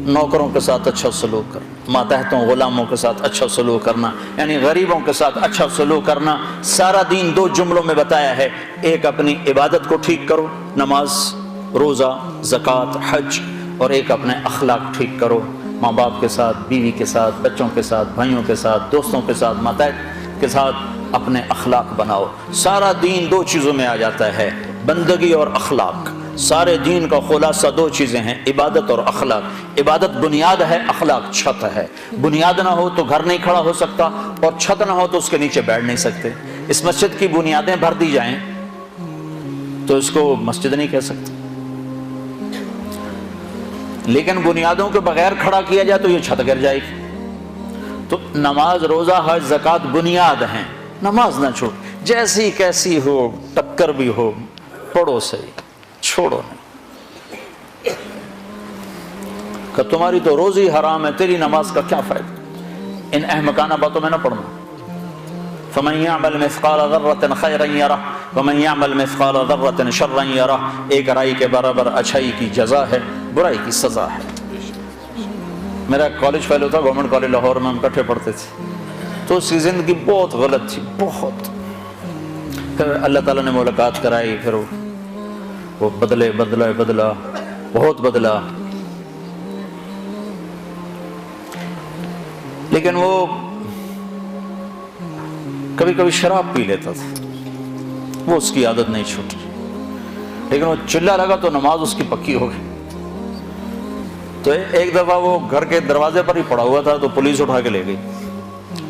S1: نوکروں کے ساتھ اچھا سلوک کرنا، ماتحتوں غلاموں کے ساتھ اچھا سلوک کرنا، یعنی غریبوں کے ساتھ اچھا سلوک کرنا۔ سارا دین 2 جملوں میں بتایا ہے، ایک اپنی عبادت کو ٹھیک کرو، نماز، روزہ، زکوٰۃ، حج، اور ایک اپنے اخلاق ٹھیک کرو، ماں باپ کے ساتھ، بیوی کے ساتھ، بچوں کے ساتھ، بھائیوں کے ساتھ، دوستوں کے ساتھ، ماتحت کے ساتھ اپنے اخلاق بناؤ۔ سارا دین 2 چیزوں میں آ جاتا ہے، بندگی اور اخلاق۔ سارے دین کا خلاصہ 2 چیزیں ہیں، عبادت اور اخلاق۔ عبادت بنیاد ہے، اخلاق چھت ہے۔ بنیاد نہ ہو تو گھر نہیں کھڑا ہو سکتا، اور چھت نہ ہو تو اس کے نیچے بیٹھ نہیں سکتے۔ اس مسجد کی بنیادیں بھر دی جائیں تو اس کو مسجد نہیں کہہ سکتے، لیکن بنیادوں کے بغیر کھڑا کیا جائے تو یہ چھت گر جائے گی۔ تو نماز، روزہ، حج، زکوٰۃ بنیاد ہیں، نماز نہ چھوڑ، جیسی کیسی ہو، ٹکر بھی ہو، پڑھو صحیح، چھوڑو نہیں۔ کہ تمہاری تو روزی حرام ہے، تیری نماز کا کیا فائدہ؟ ان احمقانہ باتوں میں نہ پڑھنا۔ فَمَن يَعْمَلْ مِثْقَالَ ذَرَّةٍ خَيْرًا يَرَهُ وَمَن يَعْمَلْ مِثْقَالَ ذَرَّةٍ شَرًّا يَرَهُ۔ ایک رائی کے برابر اچھائی کی جزا ہے، برائی کی سزا ہے۔ میرا کالج فیلو تھا، گورنمنٹ کالج لاہور میں، ہم اکٹھے پڑھتے تھے، تو اس کی زندگی بہت غلط تھی، بہت۔ پھر اللہ تعالیٰ نے ملاقات کرائی، پھر وہ بدلا بہت بدلا، لیکن وہ کبھی کبھی شراب پی لیتا تھا، وہ اس کی عادت نہیں چھوٹی، لیکن وہ چلا لگا تو نماز اس کی پکی ہو گئی۔ تو ایک دفعہ وہ گھر کے دروازے پر ہی پڑا ہوا تھا، تو پولیس اٹھا کے لے گئی۔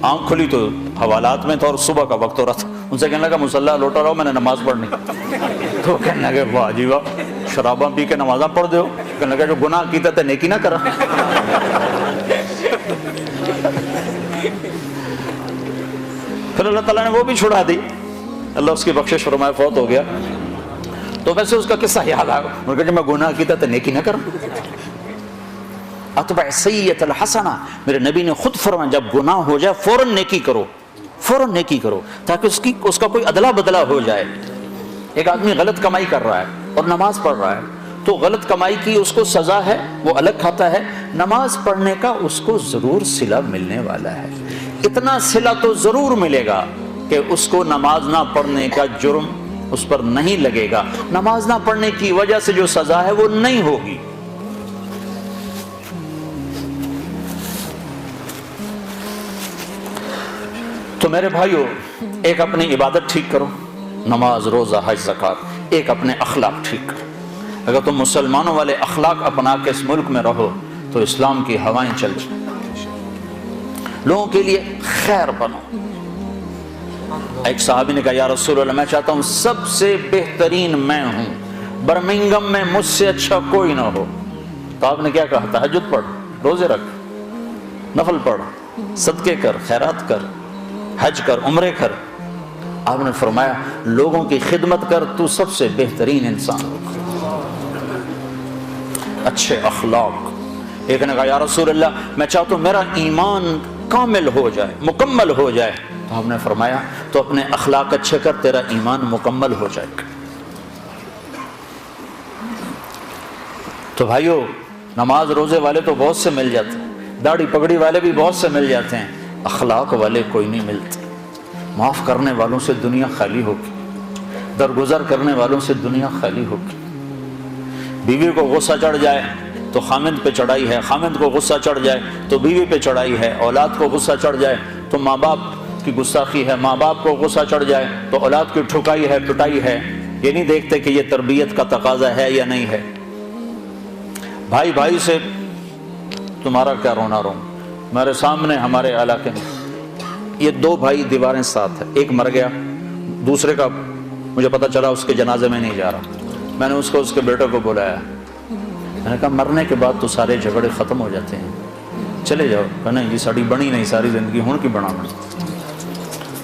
S1: آنکھ کھلی تو حوالات میں تھا، اور صبح کا وقت ہو رہا تھا۔ ان سے کہنے لگا مصلی لوٹا رہو، میں نے نماز پڑھنی۔ تو کہنے لگے واہ جی واہ، شراباں پی کے نمازاں پڑھ دو۔ کہنے لگا جو گناہ کیتا تے نیکی نہ کرا۔ پھر اللہ تعالیٰ نے وہ بھی چھڑا دی، اللہ اس کی بخشش فرمائے، فوت ہو گیا۔ تو ویسے اس کا قصہ یاد آیا، انہوں نے کہا جب میں گناہ کیتا تے نیکی نہ کرا۔ اتبع سیئۃ الحسنہ، میرے نبی نے خود فرمایا جب گناہ ہو جائے فوراً نیکی کرو، فوراً نیکی کرو، تاکہ اس کا کوئی ادلا بدلا ہو جائے۔ ایک آدمی غلط کمائی کر رہا ہے اور نماز پڑھ رہا ہے، تو غلط کمائی کی اس کو سزا ہے، وہ الگ کھاتا ہے، نماز پڑھنے کا اس کو ضرور صلہ ملنے والا ہے۔ اتنا صلہ تو ضرور ملے گا کہ اس کو نماز نہ پڑھنے کا جرم اس پر نہیں لگے گا، نماز نہ پڑھنے کی وجہ سے جو سزا ہے وہ نہیں ہوگی۔ تو میرے بھائیو، ایک اپنی عبادت ٹھیک کرو، نماز، روزہ، حج، زکوٰۃ، ایک اپنے اخلاق ٹھیک کرو۔ اگر تم مسلمانوں والے اخلاق اپنا کے اس ملک میں رہو تو اسلام کی ہوائیں چل جائیں، لوگوں کے لیے خیر بنو۔ ایک صحابی نے کہا یا رسول اللہ، میں چاہتا ہوں سب سے بہترین میں ہوں، برمنگم میں مجھ سے اچھا کوئی نہ ہو۔ تو آپ نے کیا کہا؟ تہجد پڑھ، روزے رکھ، نفل پڑھ، صدقے کر، خیرات کر، حج کر، عمرے کر۔ آپ نے فرمایا لوگوں کی خدمت کر، تو سب سے بہترین انسان ہوگا۔ اچھے اخلاق۔ ایک نے کہا یا رسول اللہ، میں چاہتا ہوں میرا ایمان کامل ہو جائے، مکمل ہو جائے۔ تو آپ نے فرمایا تو اپنے اخلاق اچھے کر، تیرا ایمان مکمل ہو جائے گا۔ تو بھائیو، نماز روزے والے تو بہت سے مل جاتے ہیں، داڑھی پگڑی والے بھی بہت سے مل جاتے ہیں، اخلاق والے کوئی نہیں ملتے۔ معاف کرنے والوں سے دنیا خالی ہوگی، درگزر کرنے والوں سے دنیا خالی ہوگی۔ بیوی کو غصہ چڑھ جائے تو خامند پہ چڑھائی ہے، خامند کو غصہ چڑھ جائے تو بیوی پہ چڑھائی ہے، اولاد کو غصہ چڑھ جائے تو ماں باپ کی گستاخی ہے، ماں باپ کو غصہ چڑھ جائے تو اولاد کی ٹھکائی ہے، پٹائی ہے۔ یہ نہیں دیکھتے کہ یہ تربیت کا تقاضا ہے یا نہیں ہے۔ بھائی بھائی سے تمہارا کیا رونا رو۔ میرے سامنے ہمارے علاقے میں یہ دو بھائی دیواریں ساتھ ہیں، ایک مر گیا، دوسرے کا مجھے پتا چلا اس کے جنازے میں نہیں جا رہا۔ میں نے اس کو اس کے بیٹے کو بلایا، میں نے کہا مرنے کے بعد تو سارے جھگڑے ختم ہو جاتے ہیں، چلے جاؤ۔ کہ نہیں جی ساڑی بنی نہیں ساری زندگی ہون کی بنا میں۔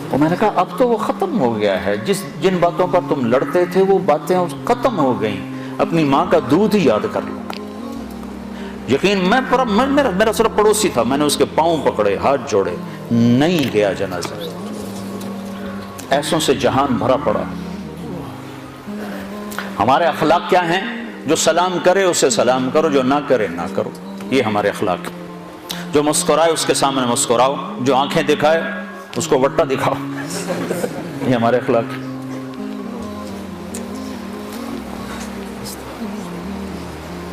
S1: اور میں نے کہا اب تو وہ ختم ہو گیا ہے، جن باتوں پر تم لڑتے تھے وہ باتیں ختم ہو گئیں، اپنی ماں کا دودھ ہی یاد کر لو۔ یقین میرا صرف پڑوسی تھا، میں نے اس کے پاؤں پکڑے، ہاتھ جوڑے، نہیں گیا جنازہ۔ ایسوں سے جہان بھرا پڑا۔ ہمارے اخلاق کیا ہیں؟ جو سلام کرے اسے سلام کرو، جو نہ کرے نہ کرو، یہ ہمارے اخلاق ہیں۔ جو مسکرائے اس کے سامنے مسکراؤ، جو آنکھیں دکھائے اس کو وٹا دکھاؤ، یہ ہمارے اخلاق ہیں۔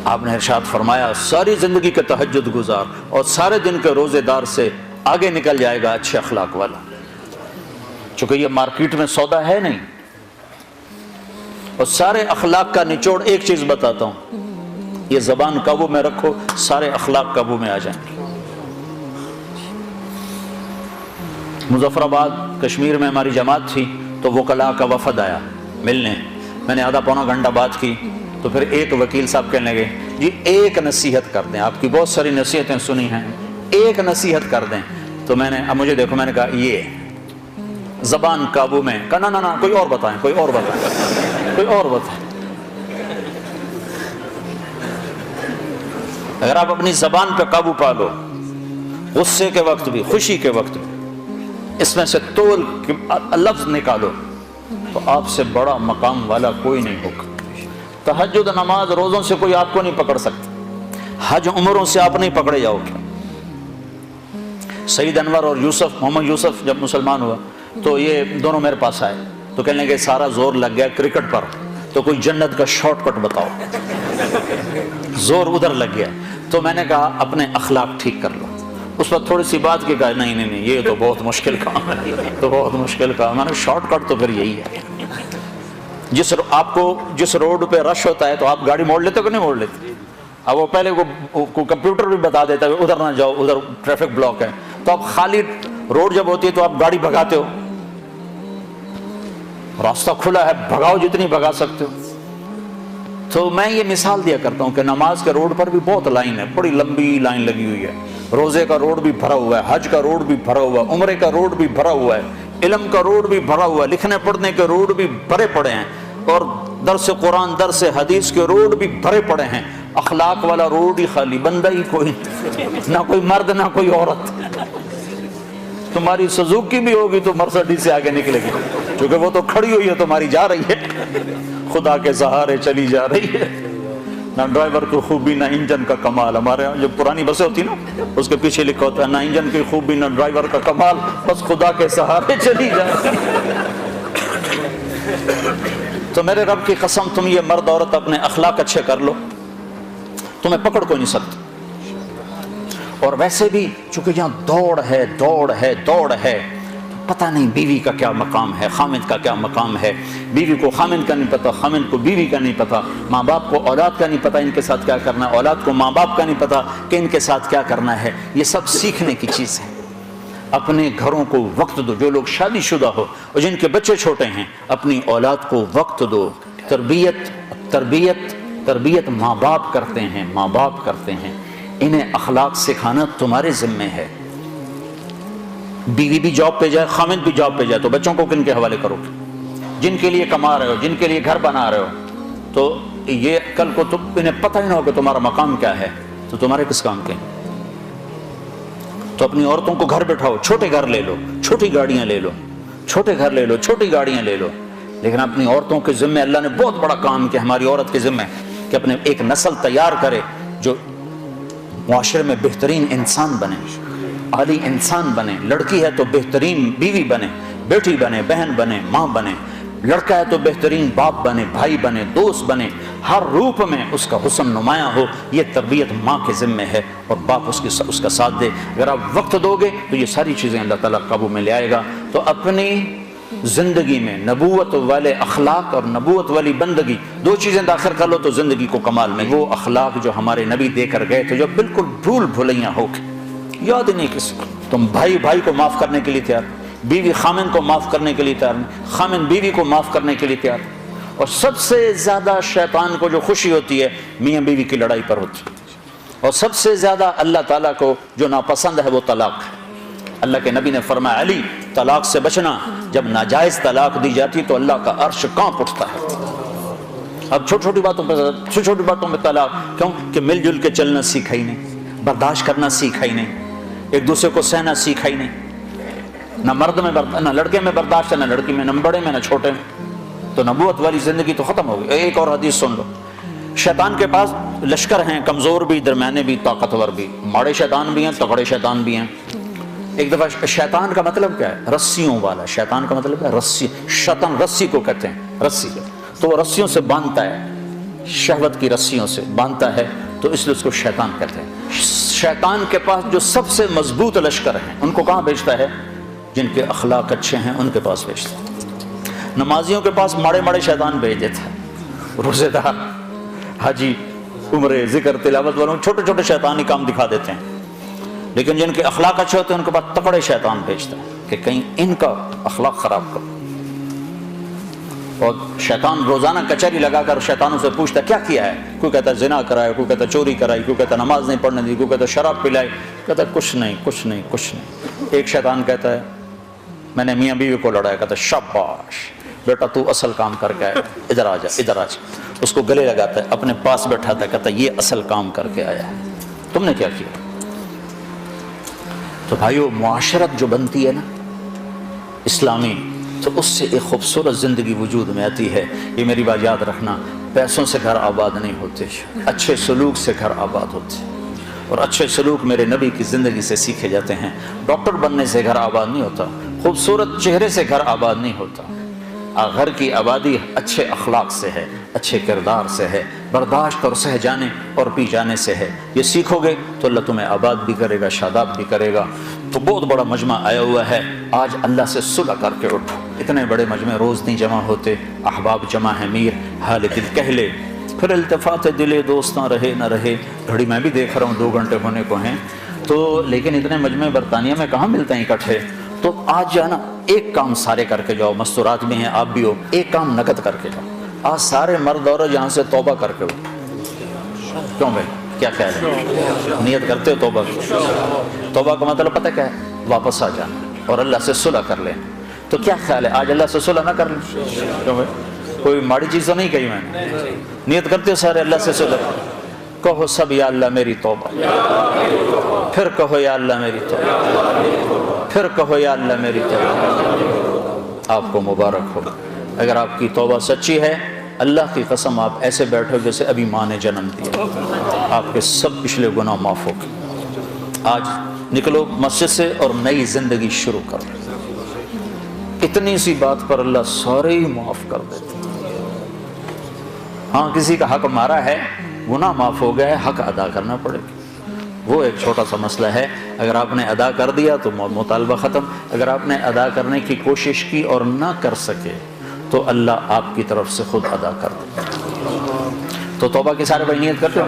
S1: آپ نے ارشاد فرمایا ساری زندگی کے تہجد گزار اور سارے دن کے روزے دار سے آگے نکل جائے گا اچھے اخلاق والا۔ چونکہ یہ مارکیٹ میں سودا ہے نہیں۔ اور سارے اخلاق کا نچوڑ ایک چیز بتاتا ہوں، یہ زبان قابو میں رکھو، سارے اخلاق قابو میں آ جائیں گے۔ مظفر آباد کشمیر میں ہماری جماعت تھی تو وکلاء کا وفد آیا ملنے، میں نے آدھا پونا گھنٹہ بات کی تو پھر ایک وکیل صاحب کہنے لگے جی ایک نصیحت کر دیں، آپ کی بہت ساری نصیحتیں سنی ہیں، ایک نصیحت کر دیں۔ تو میں نے اب مجھے دیکھو، میں نے کہا یہ زبان قابو میں، کہا نا کوئی اور بتائیں، کوئی اور بتائیں، کوئی اور بتائیں۔ اگر آپ اپنی زبان پہ قابو پا لو، غصے کے وقت بھی، خوشی کے وقت بھی، اس میں سے تول لفظ نکالو تو آپ سے بڑا مقام والا کوئی نہیں ہوگا۔ تہجد نماز روزوں سے کوئی آپ کو نہیں پکڑ سکتا، حج عمروں سے آپ نہیں پکڑے جاؤ گے۔ سعید انور اور محمد یوسف جب مسلمان ہوا تو یہ دونوں میرے پاس آئے تو کہنے لگے سارا زور لگ گیا کرکٹ پر، تو کوئی جنت کا شارٹ کٹ بتاؤ، زور ادھر لگ گیا۔ تو میں نے کہا اپنے اخلاق ٹھیک کر لو۔ اس وقت تھوڑی سی بات کی، کہا نہیں یہ تو بہت مشکل کام ہے، تو بہت مشکل کام۔ میں نے شارٹ کٹ تو پھر یہی ہے، آپ کو جس روڈ پہ رش ہوتا ہے تو آپ گاڑی موڑ لیتے ہو کہ نہیں موڑ لیتے؟ اب وہ پہلے کو کمپیوٹر بھی بتا دیتا ہے ادھر نہ جاؤ، ادھر ٹریفک بلاک ہے، تو آپ خالی روڈ جب ہوتی ہے تو آپ گاڑی بھگاتے ہو، راستہ کھلا ہے بھگاؤ جتنی بھگا سکتے ہو۔ تو میں یہ مثال دیا کرتا ہوں کہ نماز کے روڈ پر بھی بہت لائن ہے، بڑی لمبی لائن لگی ہوئی ہے، روزے کا روڈ بھی بھرا ہوا ہے، حج کا روڈ بھی بھرا ہوا ہے، عمرے کا روڈ بھی بھرا ہوا ہے، علم کا روڈ بھی بھرا ہوا ہے، لکھنے پڑھنے کے روڈ بھی بھرے پڑے ہیں، اور درس قرآن درس حدیث کے روڈ بھی بھرے پڑے ہیں۔ اخلاق والا روڈ ہی خالی، بندہ ہی کوئی، نہ کوئی مرد نہ کوئی عورت۔ تمہاری سزوکی بھی ہوگی تو مرسڈیز سے آگے نکلے گی، کیونکہ وہ تو کھڑی ہوئی ہے، تمہاری جا رہی ہے، خدا کے سہارے چلی جا رہی ہے۔ نہ ڈرائیور کی خوبی نہ انجن کا کمال۔ ہمارے یہاں جو پرانی بسیں ہوتی نا اس کے پیچھے لکھا ہوتا ہے نہ انجن کی خوبی نہ ڈرائیور کا کمال، بس خدا کے سہارے چلی جا رہی ہے۔ تو میرے رب کی قسم تم یہ مرد عورت اپنے اخلاق اچھے کر لو، تمہیں پکڑ کوئی نہیں سکتا۔ اور ویسے بھی چونکہ یہاں دوڑ ہے پتہ نہیں بیوی کا کیا مقام ہے، خامد کا کیا مقام ہے، بیوی کو خامد کا نہیں پتہ، خامد کو بیوی کا نہیں پتہ، ماں باپ کو اولاد کا نہیں پتہ ان کے ساتھ کیا کرنا ہے، اولاد کو ماں باپ کا نہیں پتہ کہ ان کے ساتھ کیا کرنا ہے۔ یہ سب سیکھنے کی چیز ہے۔ اپنے گھروں کو وقت دو، جو لوگ شادی شدہ ہو اور جن کے بچے چھوٹے ہیں اپنی اولاد کو وقت دو۔ تربیت ماں باپ کرتے ہیں، ماں باپ کرتے ہیں، انہیں اخلاق سکھانا تمہارے ذمہ ہے۔ بیوی بھی جاب پہ جائے، خامد بھی جاب پہ جائے تو بچوں کو کن کے حوالے کرو گے؟ جن کے لیے کما رہے ہو، جن کے لیے گھر بنا رہے ہو، تو یہ کل کو تم انہیں پتہ ہی نہ ہو کہ تمہارا مقام کیا ہے تو تمہارے کس کام کے؟ تو اپنی عورتوں کو گھر بٹھاؤ، چھوٹے گھر لے لو، چھوٹی گاڑیاں لے لو، چھوٹے گھر لے لو، چھوٹی گاڑیاں لے لو، لیکن اپنی عورتوں کے ذمہ اللہ نے بہت بڑا کام کیا ہماری عورت کے ذمہ کہ اپنے ایک نسل تیار کرے جو معاشرے میں بہترین انسان بنے، عالی انسان بنے۔ لڑکی ہے تو بہترین بیوی بنے، بیٹی بنے، بہن بنے، ماں بنے۔ لڑکا ہے تو بہترین باپ بنے، بھائی بنے، دوست بنے، ہر روپ میں اس کا حسن نمایاں ہو۔ یہ تربیت ماں کے ذمہ ہے اور باپ اس کا ساتھ دے۔ اگر آپ وقت دو گے تو یہ ساری چیزیں اللہ تعالیٰ قابو میں لے آئے گا۔ تو اپنی زندگی میں نبوت والے اخلاق اور نبوت والی بندگی دو چیزیں داخل کر لو تو زندگی کو کمال میں۔ وہ اخلاق جو ہمارے نبی دے کر گئے تھے جو بالکل بھول بھلیاں ہو کے یاد ہی نہیں کسی کو۔ تم بھائی بھائی کو معاف کرنے کے لیے تیار، بیوی خامن کو معاف کرنے کے لیے تیار نہیں، خامن بیوی کو معاف کرنے کے لیے تیار۔ اور سب سے زیادہ شیطان کو جو خوشی ہوتی ہے میاں بیوی کی لڑائی پر ہوتی ہے، اور سب سے زیادہ اللہ تعالیٰ کو جو ناپسند ہے وہ طلاق ہے۔ اللہ کے نبی نے فرمایا علی طلاق سے بچنا، جب ناجائز طلاق دی جاتی تو اللہ کا عرش کانپ اٹھتا ہے۔ اب چھوٹی چھوٹی باتوں میں طلاق کیوں؟ کہ مل جل کے چلنا سیکھا ہی نہیں، برداشت کرنا سیکھا ہی نہیں، ایک دوسرے کو سہنا سیکھا ہی نہیں، نہ مرد میں نہ لڑکے میں برداشت ہے، نہ لڑکی میں، نہ بڑے میں نہ چھوٹے میں۔ تو نبوت والی زندگی تو ختم ہو گئی۔ ایک اور حدیث سن لو، شیطان کے پاس لشکر ہیں، کمزور بھی، درمیانے بھی، طاقتور بھی، ماڑے شیطان بھی ہیں، تگڑے شیطان بھی ہیں۔ ایک دفعہ شیطان کا مطلب کیا ہے؟ رسیوں والا۔ شیطان کا مطلب ہے رسی، شیطان رسی کو کہتے ہیں، رسی کو۔ تو وہ رسیوں سے باندھتا ہے، شہوت کی رسیوں سے باندھتا ہے، تو اس لیے اس کو شیطان کہتے ہیں۔ شیطان کے پاس جو سب سے مضبوط لشکر ہیں ان کو کہاں بھیجتا ہے؟ جن کے اخلاق اچھے ہیں ان کے پاس بھیجتا ہے۔ نمازیوں کے پاس ماڑے شیطان بھیج دیتا ہے، روزے دار، حاجی، عمرے، ذکر، تلاوت والوں چھوٹے چھوٹے شیطانی کام دکھا دیتے ہیں، لیکن جن کے اخلاق اچھے ہوتے ہیں ان کے پاس تکڑے شیطان بھیجتا ہے کہ کہیں ان کا اخلاق خراب کرو۔ اور شیطان روزانہ کچہری لگا کر شیطانوں سے پوچھتا ہے کیا کیا ہے؟ کوئی کہتا ہے زنا کرایا، کوئی کہتا ہے چوری کرائی، کوئی کہتا ہے نماز نہیں پڑھنے دی، کوئی کہتا ہے شراب پلائی، کہتا ہے کچھ نہیں کچھ نہیں کچھ نہیں۔ ایک شیطان کہتا ہے میں نے میاں بیوی کو لڑایا، کہتا ہے شاباش بیٹا تو اصل کام کر کے آیا، ادھر آ جا ادھر آ جا۔ اس کو گلے لگاتا ہے، اپنے پاس بیٹھاتا ہے، کہتا ہے یہ اصل کام کر کے آیا ہے، تم نے کیا کیا؟ تو بھائیو معاشرت جو بنتی ہے نا اسلامی، تو اس سے ایک خوبصورت زندگی وجود میں آتی ہے۔ یہ میری بات یاد رکھنا، پیسوں سے گھر آباد نہیں ہوتے، اچھے سلوک سے گھر آباد ہوتے، اور اچھے سلوک میرے نبی کی زندگی سے سیکھے جاتے ہیں۔ ڈاکٹر بننے سے گھر آباد نہیں ہوتا، خوبصورت چہرے سے گھر آباد نہیں ہوتا، گھر کی آبادی اچھے اخلاق سے ہے، اچھے کردار سے ہے، برداشت اور سہ جانے اور پی جانے سے ہے۔ یہ سیکھو گے تو اللہ تمہیں آباد بھی کرے گا، شاداب بھی کرے گا۔ تو بہت بڑا مجمع آیا ہوا ہے، آج اللہ سے صلح کر کے اٹھو۔ اتنے بڑے مجمع روز نہیں جمع ہوتے، احباب جمع ہے میر، حال دل کہہ لے، پھر التفات دلے دوستاں رہے نہ رہے۔ گھڑی میں بھی دیکھ رہا ہوں 2 گھنٹے ہونے کو ہیں، تو لیکن اتنے مجمع برطانیہ میں کہاں ملتے ہیں اکٹھے۔ تو آج جانا ایک کام سارے کر کے جاؤ، مستورات میں ہیں آپ بھی ہو، ایک کام نقد کر کے جاؤ۔ آج سارے مرد عورت یہاں سے توبہ کر کے اٹھو۔ کیوں بھائی کیا خیال ہے؟ نیت کرتے ہو توبہ کی؟ توبہ کا مطلب پتہ کیا ہے؟ واپس آ جانا اور اللہ سے صلح کر لیں۔ تو کیا خیال ہے آج اللہ سے صلح نہ کر لیں؟ کیوں بھائی کوئی ماڑی چیز تو نہیں کہی میں نے؟ نیت کرتے ہو سارے اللہ سے صلح، کہو سب یا اللہ میری توبہ، پھر کہو یا اللہ میری توبہ، پھر کہو یا اللہ میری توبہ۔ آپ کو مبارک ہو اگر آپ کی توبہ سچی ہے۔ اللہ کی قسم آپ ایسے بیٹھو جیسے ابھی ماں نے جنم دیا، آپ کے سب پچھلے گناہ معاف ہو گئے۔ آج نکلو مسجد سے اور نئی زندگی شروع کرو۔ اتنی سی بات پر اللہ سارے ہی معاف کر دیتے۔ ہاں کسی کا حق مارا ہے، گناہ معاف ہو گیا ہے، حق ادا کرنا پڑے گا۔ وہ ایک چھوٹا سا مسئلہ ہے. اگر آپ نے ادا کر دیا تو مطالبہ ختم. اگر آپ نے ادا کرنے کی کوشش کی اور نہ کر سکے تو اللہ آپ کی طرف سے خود ادا کر دے. تو توبہ کے سارے بھائی نیت کرتے ہو؟